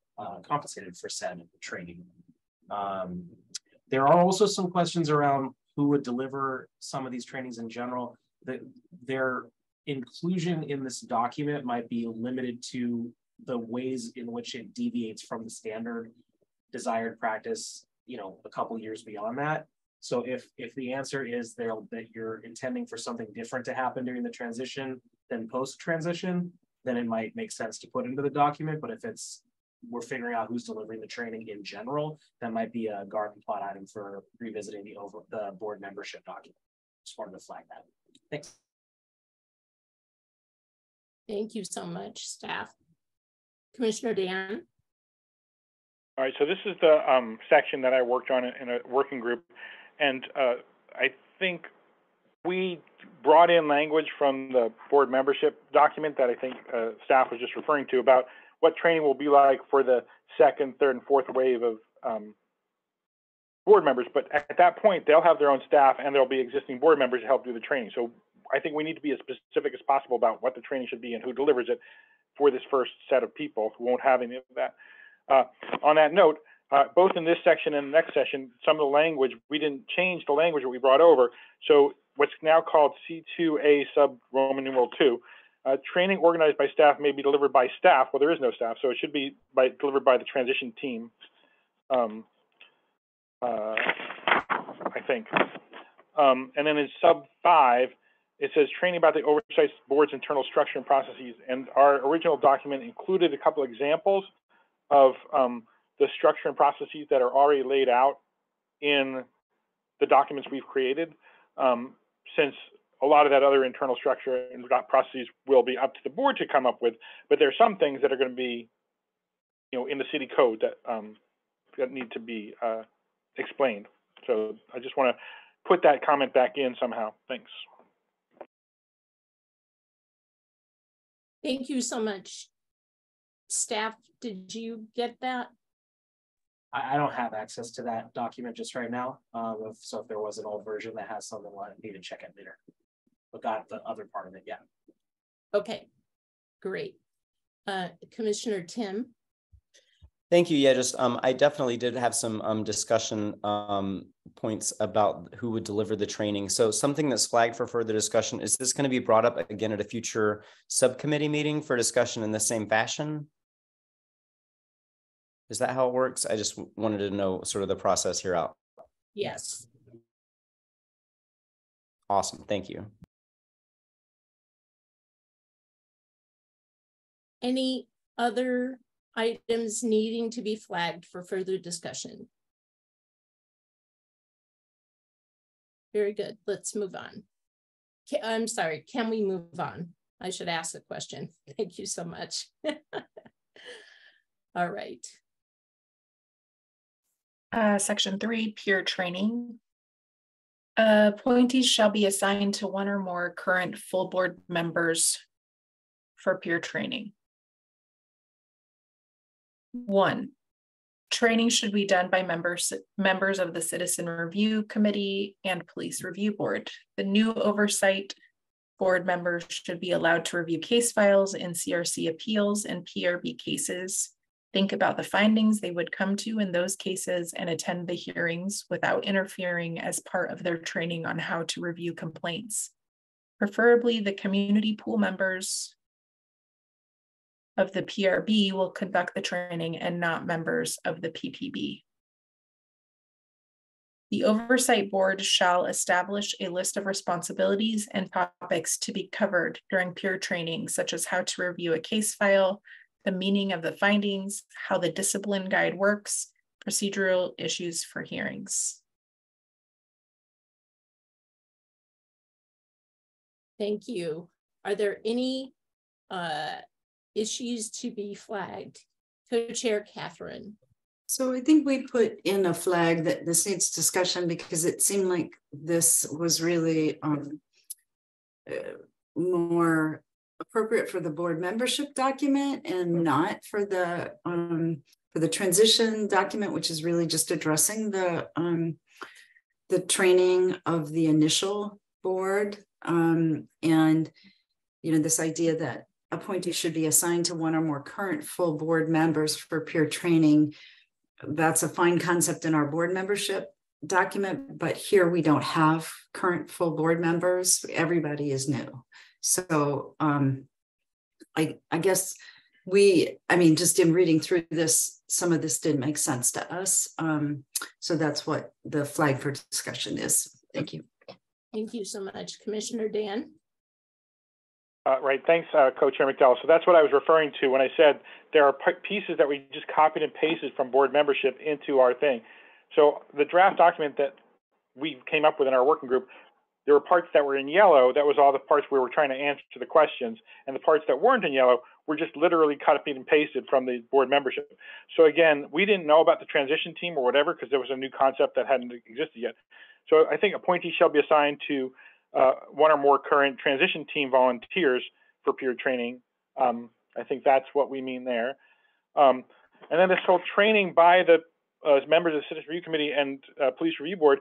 S7: compensated for said training. There are also some questions around who would deliver some of these trainings in general. Their inclusion in this document might be limited to the ways in which it deviates from the standard desired practice, a couple years beyond that. So if the answer is that you're intending for something different to happen during the transition than post-transition, then it might make sense to put into the document. But if we're figuring out who's delivering the training in general, that might be a garden plot item for revisiting the board membership document. Just wanted to flag that. Thanks.
S1: Thank you so much, staff. Commissioner Dan.
S5: All right, so this is the section that I worked on in a working group, and I think we brought in language from the board membership document that I think staff was just referring to about what training will be like for the second, third, and fourth wave of board members. But at that point, they'll have their own staff and there'll be existing board members to help do the training. So I think we need to be as specific as possible about what the training should be and who delivers it for this first set of people who won't have any of that. On that note, both in this section and the next session, some of the language, we didn't change the language that we brought over. So what's now called C2A sub Roman numeral 2. Training organized by staff may be delivered by staff. Well, there is no staff, so it should be delivered by the transition team, I think. And then in sub 5, it says training about the oversight board's internal structure and processes. And our original document included a couple examples of the structure and processes that are already laid out in the documents we've created, since a lot of that other internal structure and processes will be up to the board to come up with, but there are some things that are going to be, in the city code that need to be explained. So I just want to put that comment back in somehow. Thanks.
S1: Thank you so much. Staff, did you get that?
S7: I don't have access to that document just right now. So if there was an old version that has something, I need to check it later. But got the other part of it, yeah.
S1: Okay, great. Commissioner Tim.
S10: Thank you. Yeah, just I definitely did have some discussion points about who would deliver the training. So something that's flagged for further discussion, is this going to be brought up again at a future subcommittee meeting for discussion in the same fashion? Is that how it works? I just wanted to know sort of the process here out.
S1: Yes.
S10: Awesome. Thank you.
S1: Any other items needing to be flagged for further discussion? Very good. Let's move on. I'm sorry. Can we move on? I should ask the question. Thank you so much. All right.
S4: Section 3, peer training. Appointees shall be assigned to one or more current full board members for peer training. 1, training should be done by members of the Citizen Review Committee and Police Review Board. The new oversight board members should be allowed to review case files in CRC appeals and PRB cases, think about the findings they would come to in those cases, and attend the hearings without interfering as part of their training on how to review complaints. Preferably, the community pool members of the PRB will conduct the training and not members of the PPB. The Oversight Board shall establish a list of responsibilities and topics to be covered during peer training, such as how to review a case file, the meaning of the findings, how the discipline guide works, procedural issues for hearings.
S1: Thank you. Are there any issues to be flagged? Co-Chair Catherine.
S3: So I think we put in a flag that this needs discussion because it seemed like this was really more appropriate for the board membership document and not for the transition document, which is really just addressing the training of the initial board, and this idea that appointees should be assigned to one or more current full board members for peer training. That's a fine concept in our board membership document, but here we don't have current full board members. Everybody is new. So I guess just in reading through this, some of this didn't make sense to us. So that's what the flag for discussion is. Thank you.
S1: Thank you so much. Commissioner Dan.
S5: Right, thanks, Co-Chair McDowell. So that's what I was referring to when I said there are pieces that we just copied and pasted from board membership into our thing. So the draft document that we came up with in our working group, there were parts that were in yellow. That was all the parts we were trying to answer the questions. And the parts that weren't in yellow were just literally copied and pasted from the board membership. So again, we didn't know about the transition team or whatever because there was a new concept that hadn't existed yet. So I think appointees shall be assigned to one or more current transition team volunteers for peer training. I think that's what we mean there. And then this whole training by the members of the Citizen Review Committee and Police Review Board,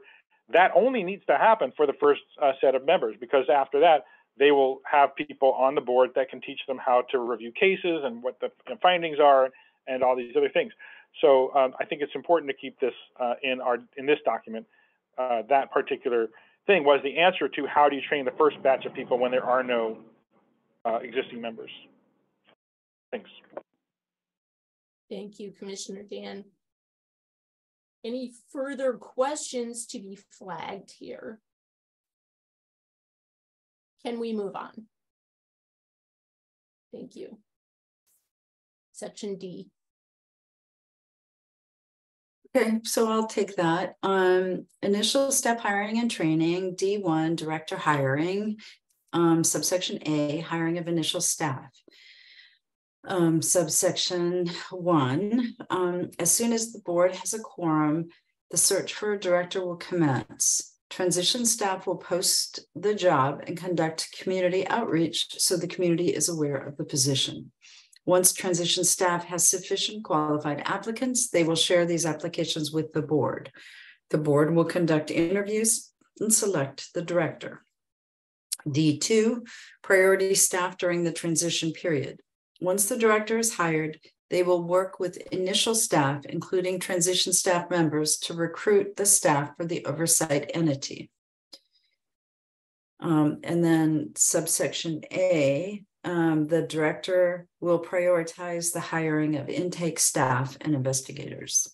S5: that only needs to happen for the first set of members, because after that, they will have people on the board that can teach them how to review cases and what the findings are and all these other things. So I think it's important to keep this in this document, that particular thing was the answer to how do you train the first batch of people when there are no existing members. Thanks.
S1: Thank you, Commissioner Dan. Any further questions to be flagged here? Can we move on? Thank you. Section D.
S3: Okay, so I'll take that. Initial step hiring and training, D1, director hiring, subsection A, hiring of initial staff. Subsection 1, as soon as the board has a quorum, the search for a director will commence. Transition staff will post the job and conduct community outreach so the community is aware of the position. Once transition staff has sufficient qualified applicants, they will share these applications with the board. The board will conduct interviews and select the director. D2, priority staff during the transition period. Once the director is hired, they will work with initial staff, including transition staff members, to recruit the staff for the oversight entity. And then subsection A, the director will prioritize the hiring of intake staff and investigators.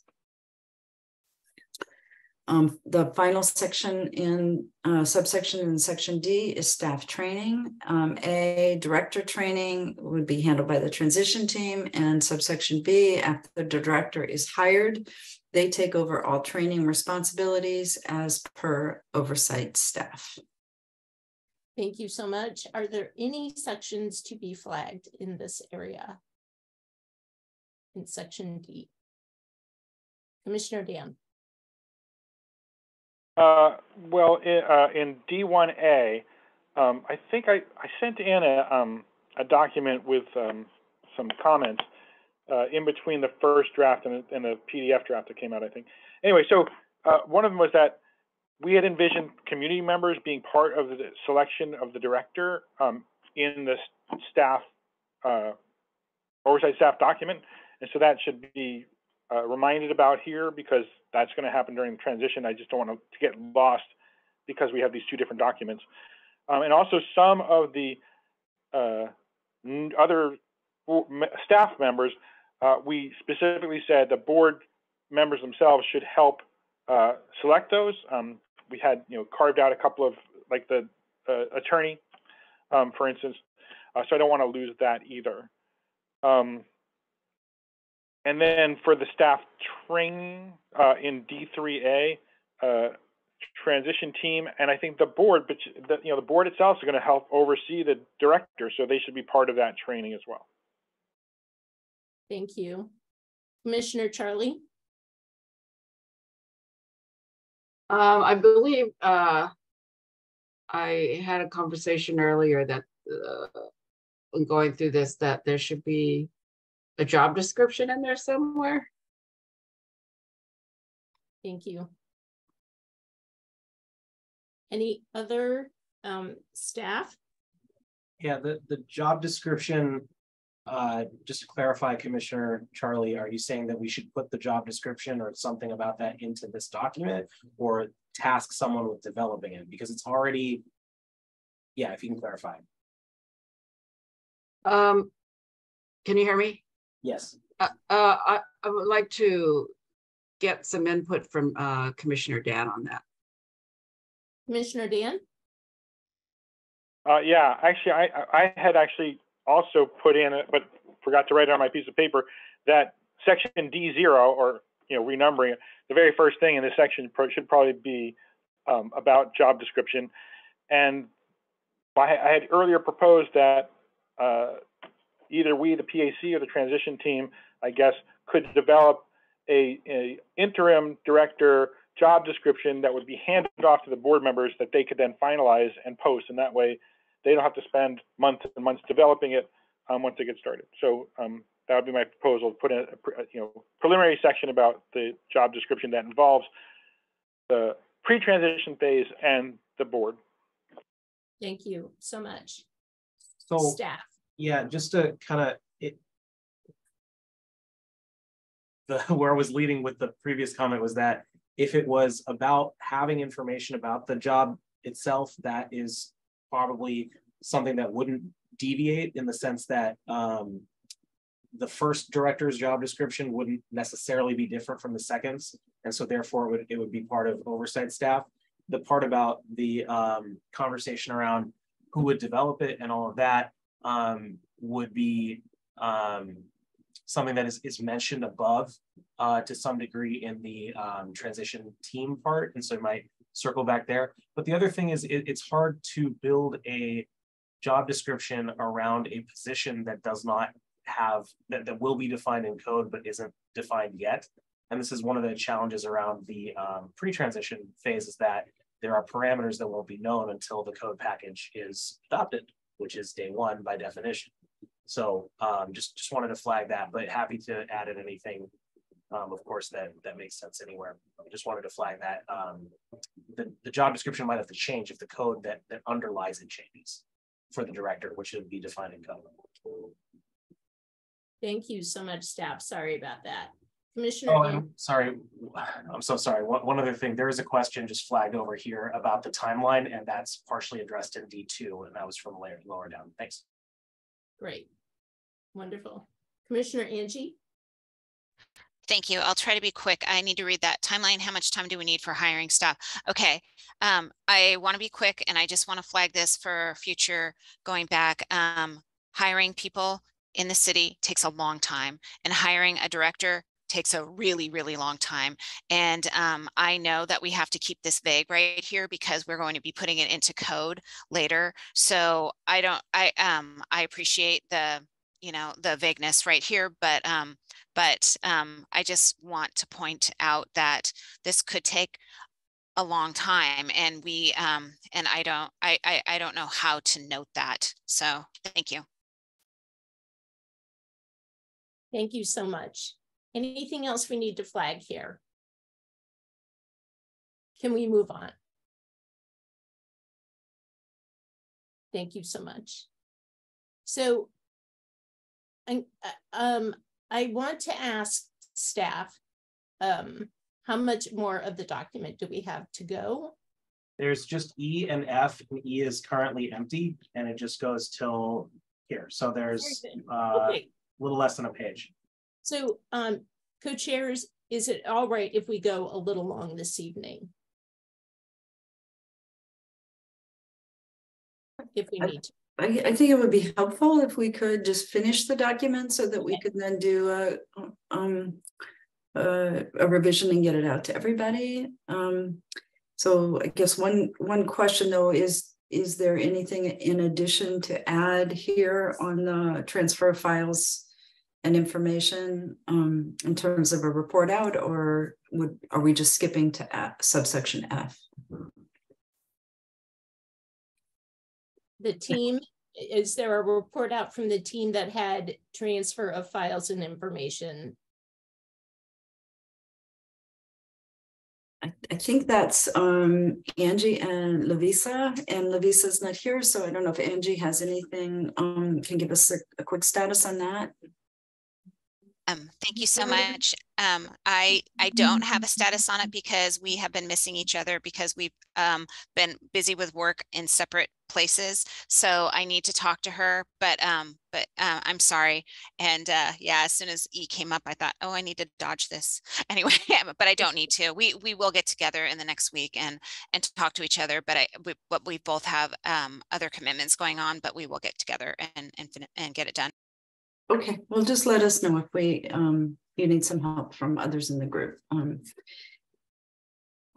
S3: The final section in subsection in section D is staff training. A, director training would be handled by the transition team, and subsection B, after the director is hired, they take over all training responsibilities as per oversight staff.
S1: Thank you so much. Are there any sections to be flagged in this area? In section D. Commissioner Dan.
S5: Well, in D1A, I think I sent in a document with some comments in between the first draft and the PDF draft that came out, I think. Anyway, so one of them was that we had envisioned community members being part of the selection of the director in the staff oversight staff document, and so that should be reminded about here because that's going to happen during the transition. I just don't want to get lost because we have these two different documents. And also some of the other staff members, we specifically said the board members themselves should help select those. We had carved out a couple of, like the attorney, for instance, so I don't want to lose that either. And then for the staff training in D3A, transition team, and I think the board, but the board itself is going to help oversee the director, so they should be part of that training as well.
S1: Thank you. Commissioner Charlie?
S6: I believe I had a conversation earlier that when going through this, that there should be a job description in there somewhere.
S1: Thank you. Any other staff?
S7: Yeah, the job description, just to clarify, Commissioner Charlie, are you saying that we should put the job description or something about that into this document, or task someone with developing it? Because it's already, yeah, if you can clarify.
S6: Can you hear me?
S7: Yes.
S6: I would like to get some input from Commissioner Dan on that.
S1: Commissioner Dan?
S5: Yeah, actually, I had actually also put in it, but forgot to write it on my piece of paper, that section D0, or renumbering it, the very first thing in this section should probably be about job description. And I had earlier proposed that either we, the PAC, or the transition team, I guess, could develop a interim director job description that would be handed off to the board members that they could then finalize and post, and that way they don't have to spend months and months developing it once they get started. So that would be my proposal, put in a preliminary section about the job description that involves the pre-transition phase and the board.
S1: Thank you so much.
S7: So
S1: staff.
S7: Yeah, just to kind of where I was leading with the previous comment was that if it was about having information about the job itself, that is probably something that wouldn't deviate in the sense that the first director's job description wouldn't necessarily be different from the second's. And so therefore it would be part of oversight staff. The part about the conversation around who would develop it and all of that would be something that is mentioned above to some degree in the transition team part. And so it might circle back there. But the other thing is it's hard to build a job description around a position that does not have, that will be defined in code, but isn't defined yet. And this is one of the challenges around the pre-transition phase, is that there are parameters that won't be known until the code package is adopted, which is day one by definition. So just wanted to flag that, but happy to add in anything, of course, that makes sense anywhere. Just wanted to flag that the job description might have to change if the code that underlies it changes for the director, which would be defined in code.
S1: Thank you so much, staff. Sorry about that. Commissioner.
S7: Oh, I'm sorry. I'm so sorry. One other thing, there is a question just flagged over here about the timeline, and that's partially addressed in D2, and that was from lower down. Thanks.
S1: Great. Wonderful. Commissioner Angie.
S8: Thank you. I'll try to be quick. I need to read that timeline. How much time do we need for hiring staff? Okay. I want to be quick, and I just want to flag this for future going back. Hiring people in the city takes a long time, and hiring a director takes a really, really long time. And I know that we have to keep this vague right here because we're going to be putting it into code later. So I appreciate the, the vagueness right here, but I just want to point out that this could take a long time, and we and I don't know how to note that. So thank you.
S1: Thank you so much. Anything else we need to flag here? Can we move on? Thank you so much. So I want to ask staff, how much more of the document do we have to go?
S7: There's just E and F, and E is currently empty, and it just goes till here. So there's okay. A little less than a page.
S1: So co-chairs, is it all right if we go a little long this evening? If we need to.
S3: I think it would be helpful if we could just finish the document so that we could then do a revision and get it out to everybody. So I guess one question though is there anything in addition to add here on the transfer of files and information in terms of a report out, or are we just skipping to subsection F?
S1: The team, is there a report out from the team that had transfer of files and information?
S3: I think that's Angie and Lavisa, and Lavisa's not here, so I don't know if Angie has anything, can give us a quick status on that.
S8: Thank you so much. I don't have a status on it because we have been missing each other because we've been busy with work in separate places. So I need to talk to her, but I'm sorry. And yeah, as soon as E came up, I thought, oh, I need to dodge this anyway, but I don't need to. We will get together in the next week and talk to each other, but we both have other commitments going on, but we will get together and get it done.
S3: Okay, well, just let us know if you need some help from others in the group.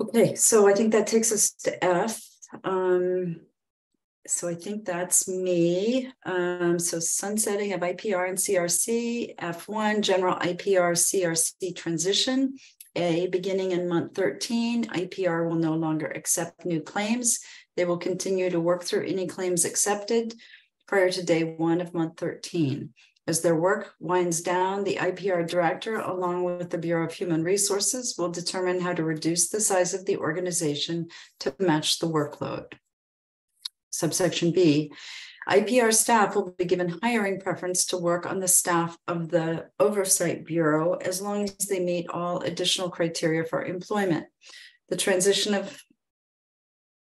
S3: Okay, so I think that takes us to F. So I think that's me. So sunsetting of IPR and CRC, F1, general IPR CRC transition. A, beginning in month 13, IPR will no longer accept new claims. They will continue to work through any claims accepted prior to day 1 of month 13. As their work winds down, the IPR director, along with the Bureau of Human Resources, will determine how to reduce the size of the organization to match the workload. Subsection B, IPR staff will be given hiring preference to work on the staff of the Oversight Bureau as long as they meet all additional criteria for employment. The transition of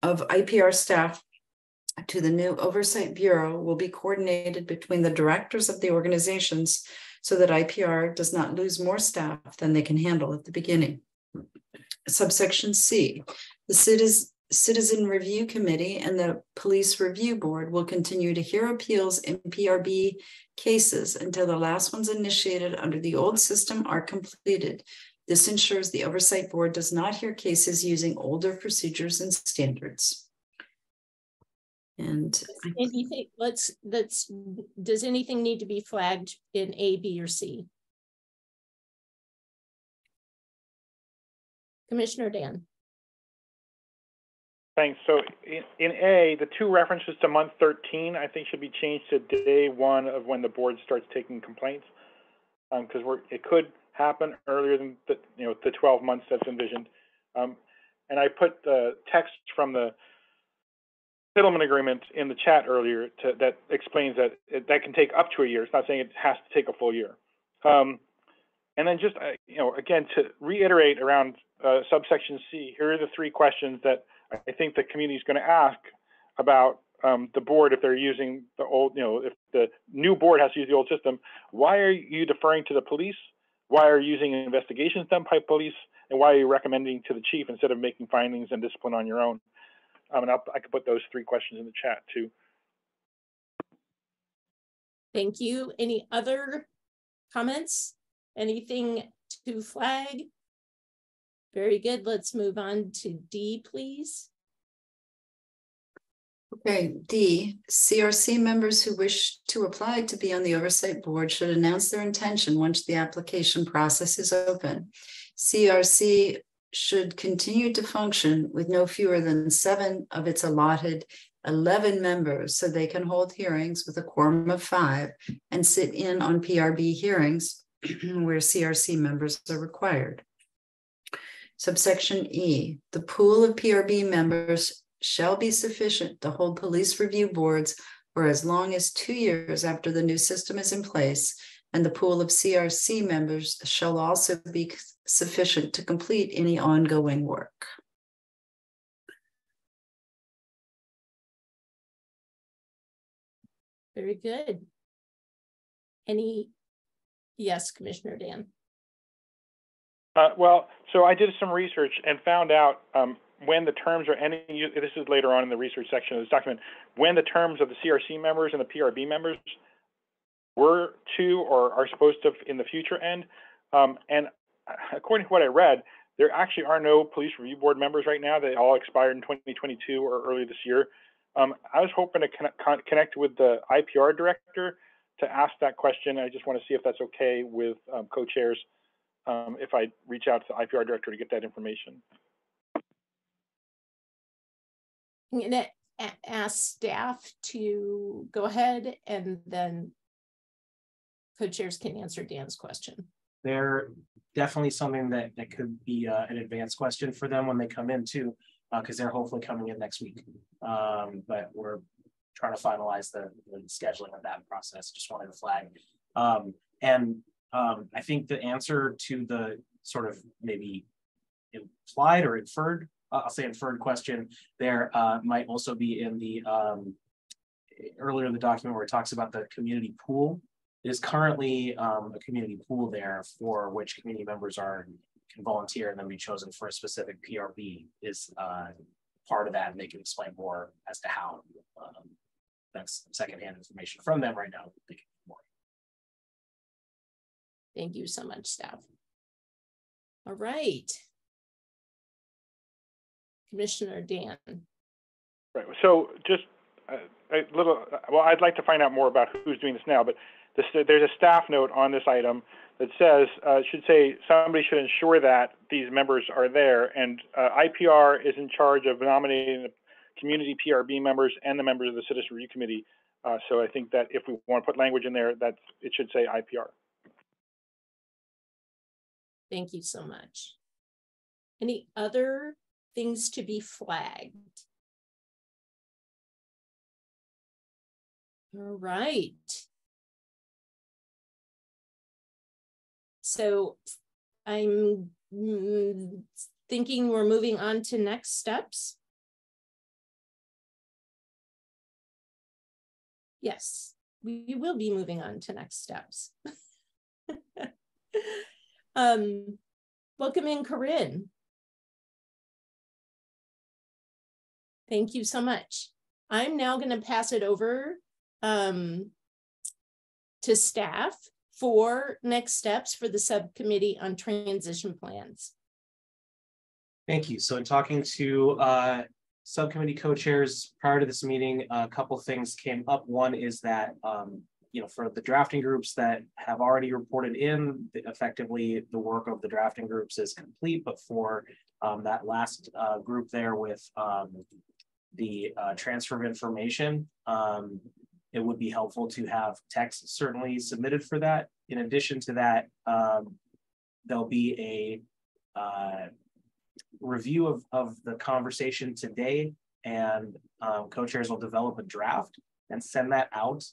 S3: of IPR staff to the new Oversight Bureau will be coordinated between the directors of the organizations so that IPR does not lose more staff than they can handle at the beginning. Subsection C, the Citizen Review Committee and the Police Review Board will continue to hear appeals in PRB cases until the last ones initiated under the old system are completed. This ensures the Oversight Board does not hear cases using older procedures and standards. And
S1: anything, does anything need to be flagged in A, B, or C? Commissioner Dan.
S5: Thanks. So in A, the 2 references to month 13, I think should be changed to day 1 of when the board starts taking complaints, because it could happen earlier than the 12 months that's envisioned. And I put the text from the settlement agreement in the chat earlier that explains that that can take up to a year. It's not saying it has to take a full year. And then just again, to reiterate around subsection C, here are the 3 questions that I think the community is going to ask about the board if they're using the old, if the new board has to use the old system. Why are you deferring to the police? Why are you using investigations done by police? And why are you recommending to the chief instead of making findings and discipline on your own? And I could put those 3 questions in the chat too.
S1: Thank you. Any other comments? Anything to flag? Very good. Let's move on to D, please.
S3: okay, D, CRC members who wish to apply to be on the Oversight Board should announce their intention once the application process is open. CRC should continue to function with no fewer than 7 of its allotted 11 members so they can hold hearings with a quorum of 5 and sit in on PRB hearings where CRC members are required. Subsection E, the pool of PRB members shall be sufficient to hold police review boards for as long as 2 years after the new system is in place, and the pool of CRC members shall also be sufficient to complete any ongoing work.
S1: Very good. Yes, Commissioner Dan.
S5: Well, so I did some research and found out when the terms are ending. This is later on in the research section of this document. When the terms of the CRC members and the PRB members were to or are supposed to in the future end. And according to what I read, there actually are no police review board members right now. They all expired in 2022 or early this year. I was hoping to connect with the IPR director to ask that question. I just want to see if that's okay with co-chairs if I reach out to the IPR director to get that information.
S1: I'm going to ask staff to go ahead, and then co-chairs can answer Dan's question.
S7: They're definitely something that could be an advanced question for them when they come in too, because they're hopefully coming in next week. But we're trying to finalize the scheduling of that process. Just wanted to flag. I think the answer to the sort of maybe implied or inferred, I'll say inferred question there might also be in the earlier in the document where it talks about the community pool. There's currently a community pool there for which community members can volunteer and then be chosen for a specific PRB is part of that, and they can explain more as to how. That's secondhand information from them right now.
S1: Thank you so much, staff. All right. Commissioner Dan.
S5: Right. So just a little, well, I'd like to find out more about who's doing this now, but there's a staff note on this item that says, should say somebody should ensure that these members are there, and IPR is in charge of nominating the community PRB members and the members of the Citizen Review Committee. So I think that if we want to put language in there, that it should say IPR.
S1: Thank you so much. Any other things to be flagged? All right. So I'm thinking we're moving on to next steps. Yes, we will be moving on to next steps. Welcome in, Corinne. Thank you so much. I'm now going to pass it over to staff for next steps for the subcommittee on transition plans.
S7: Thank you. So in talking to subcommittee co-chairs prior to this meeting, a couple things came up. One is that, for the drafting groups that have already reported in, effectively the work of the drafting groups is complete, but for that last group there with the transfer of information, it would be helpful to have text certainly submitted for that. In addition to that, there'll be a review of the conversation today, and co-chairs will develop a draft and send that out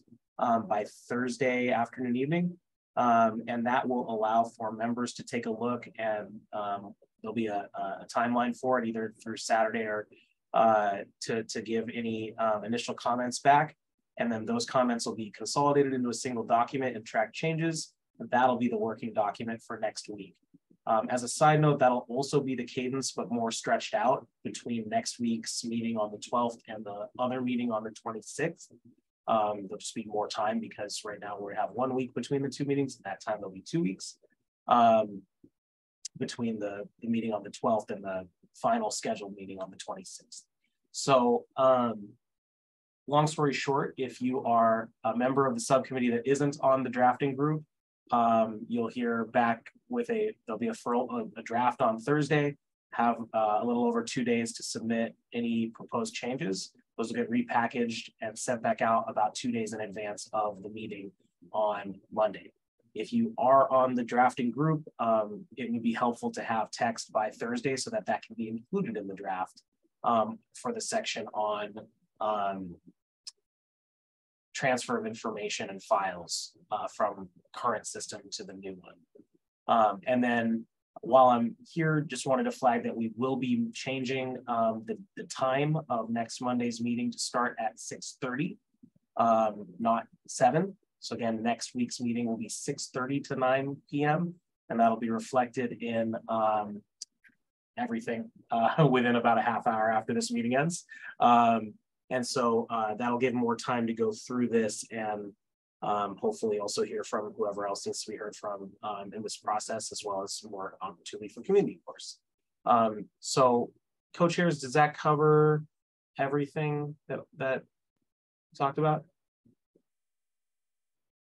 S7: by Thursday afternoon, evening. And that will allow for members to take a look, and there'll be a timeline for it, either through Saturday or to give any initial comments back. And then those comments will be consolidated into a single document and track changes. And that'll be the working document for next week. As a side note, that'll also be the cadence, but more stretched out between next week's meeting on the 12th and the other meeting on the 26th. There'll just be more time because right now we have 1 week between the two meetings, and that time there'll be 2 weeks between the meeting on the 12th and the final scheduled meeting on the 26th. So long story short, if you are a member of the subcommittee that isn't on the drafting group, you'll hear back with there'll be a draft on Thursday, have a little over 2 days to submit any proposed changes. Those will get repackaged and sent back out about 2 days in advance of the meeting on Monday. If you are on the drafting group, it would be helpful to have text by Thursday so that that can be included in the draft for the section on transfer of information and files from current system to the new one. And then while I'm here, just wanted to flag that we will be changing the time of next Monday's meeting to start at 6:30, not 7. So again, next week's meeting will be 6:30 to 9 p.m. and that'll be reflected in everything within about a half hour after this meeting ends. And so that'll give more time to go through this and hopefully also hear from whoever else needs to be heard from in this process, as well as more opportunity for community, of course. So co-chairs, does that cover everything that we talked about?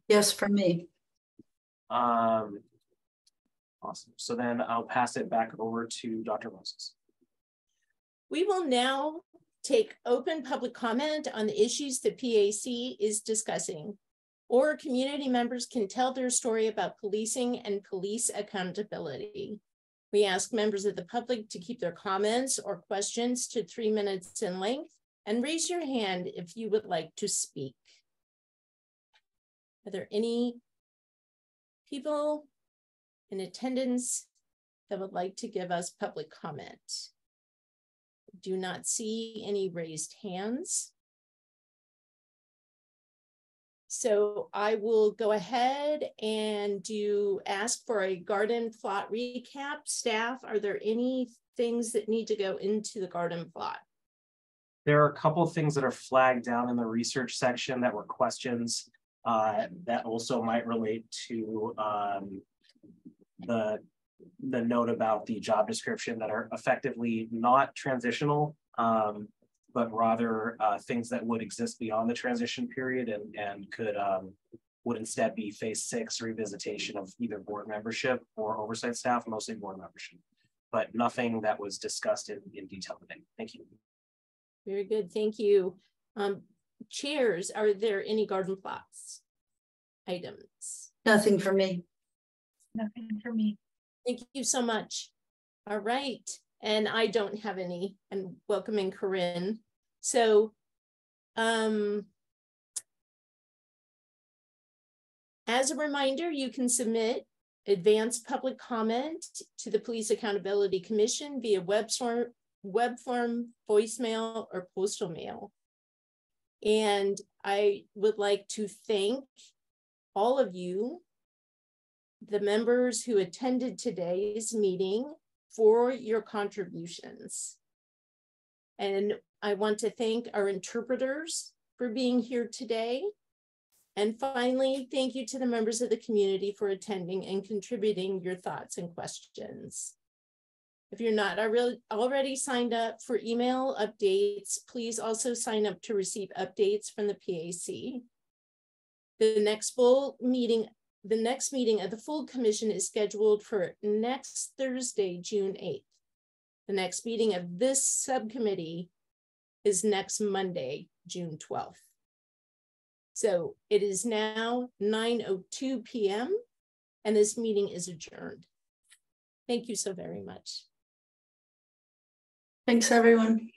S3: Yes, for me.
S7: Awesome. So then I'll pass it back over to Dr. Moses.
S1: We will now take open public comment on the issues that PAC is discussing, or community members can tell their story about policing and police accountability. We ask members of the public to keep their comments or questions to 3 minutes in length, and raise your hand if you would like to speak. Are there any people in attendance that would like to give us public comment? Do not see any raised hands. So I will go ahead and ask for a garden plot recap. Staff, are there any things that need to go into the garden plot?
S7: There are a couple of things that are flagged down in the research section that were questions that also might relate to the note about the job description that are effectively not transitional, but rather things that would exist beyond the transition period and would instead be phase 6 revisitation of either board membership or oversight staff, mostly board membership, but nothing that was discussed in detail today. Thank you.
S1: Very good, thank you. Chairs, are there any garden plots items?
S3: Nothing for me.
S4: Nothing for me.
S1: Thank you so much. All right, and I don't have any, and welcoming Corinne. So, as a reminder, you can submit advanced public comment to the Police Accountability Commission via web form, voicemail, or postal mail. And I would like to thank all of you, the members who attended today's meeting, for your contributions. And I want to thank our interpreters for being here today. And finally, thank you to the members of the community for attending and contributing your thoughts and questions. If you're not already signed up for email updates, please also sign up to receive updates from the PAC. The next meeting of the full commission is scheduled for next Thursday, June 8th. The next meeting of this subcommittee is next Monday, June 12th. So it is now 9:02 p.m. and this meeting is adjourned. Thank you so very much.
S3: Thanks, everyone.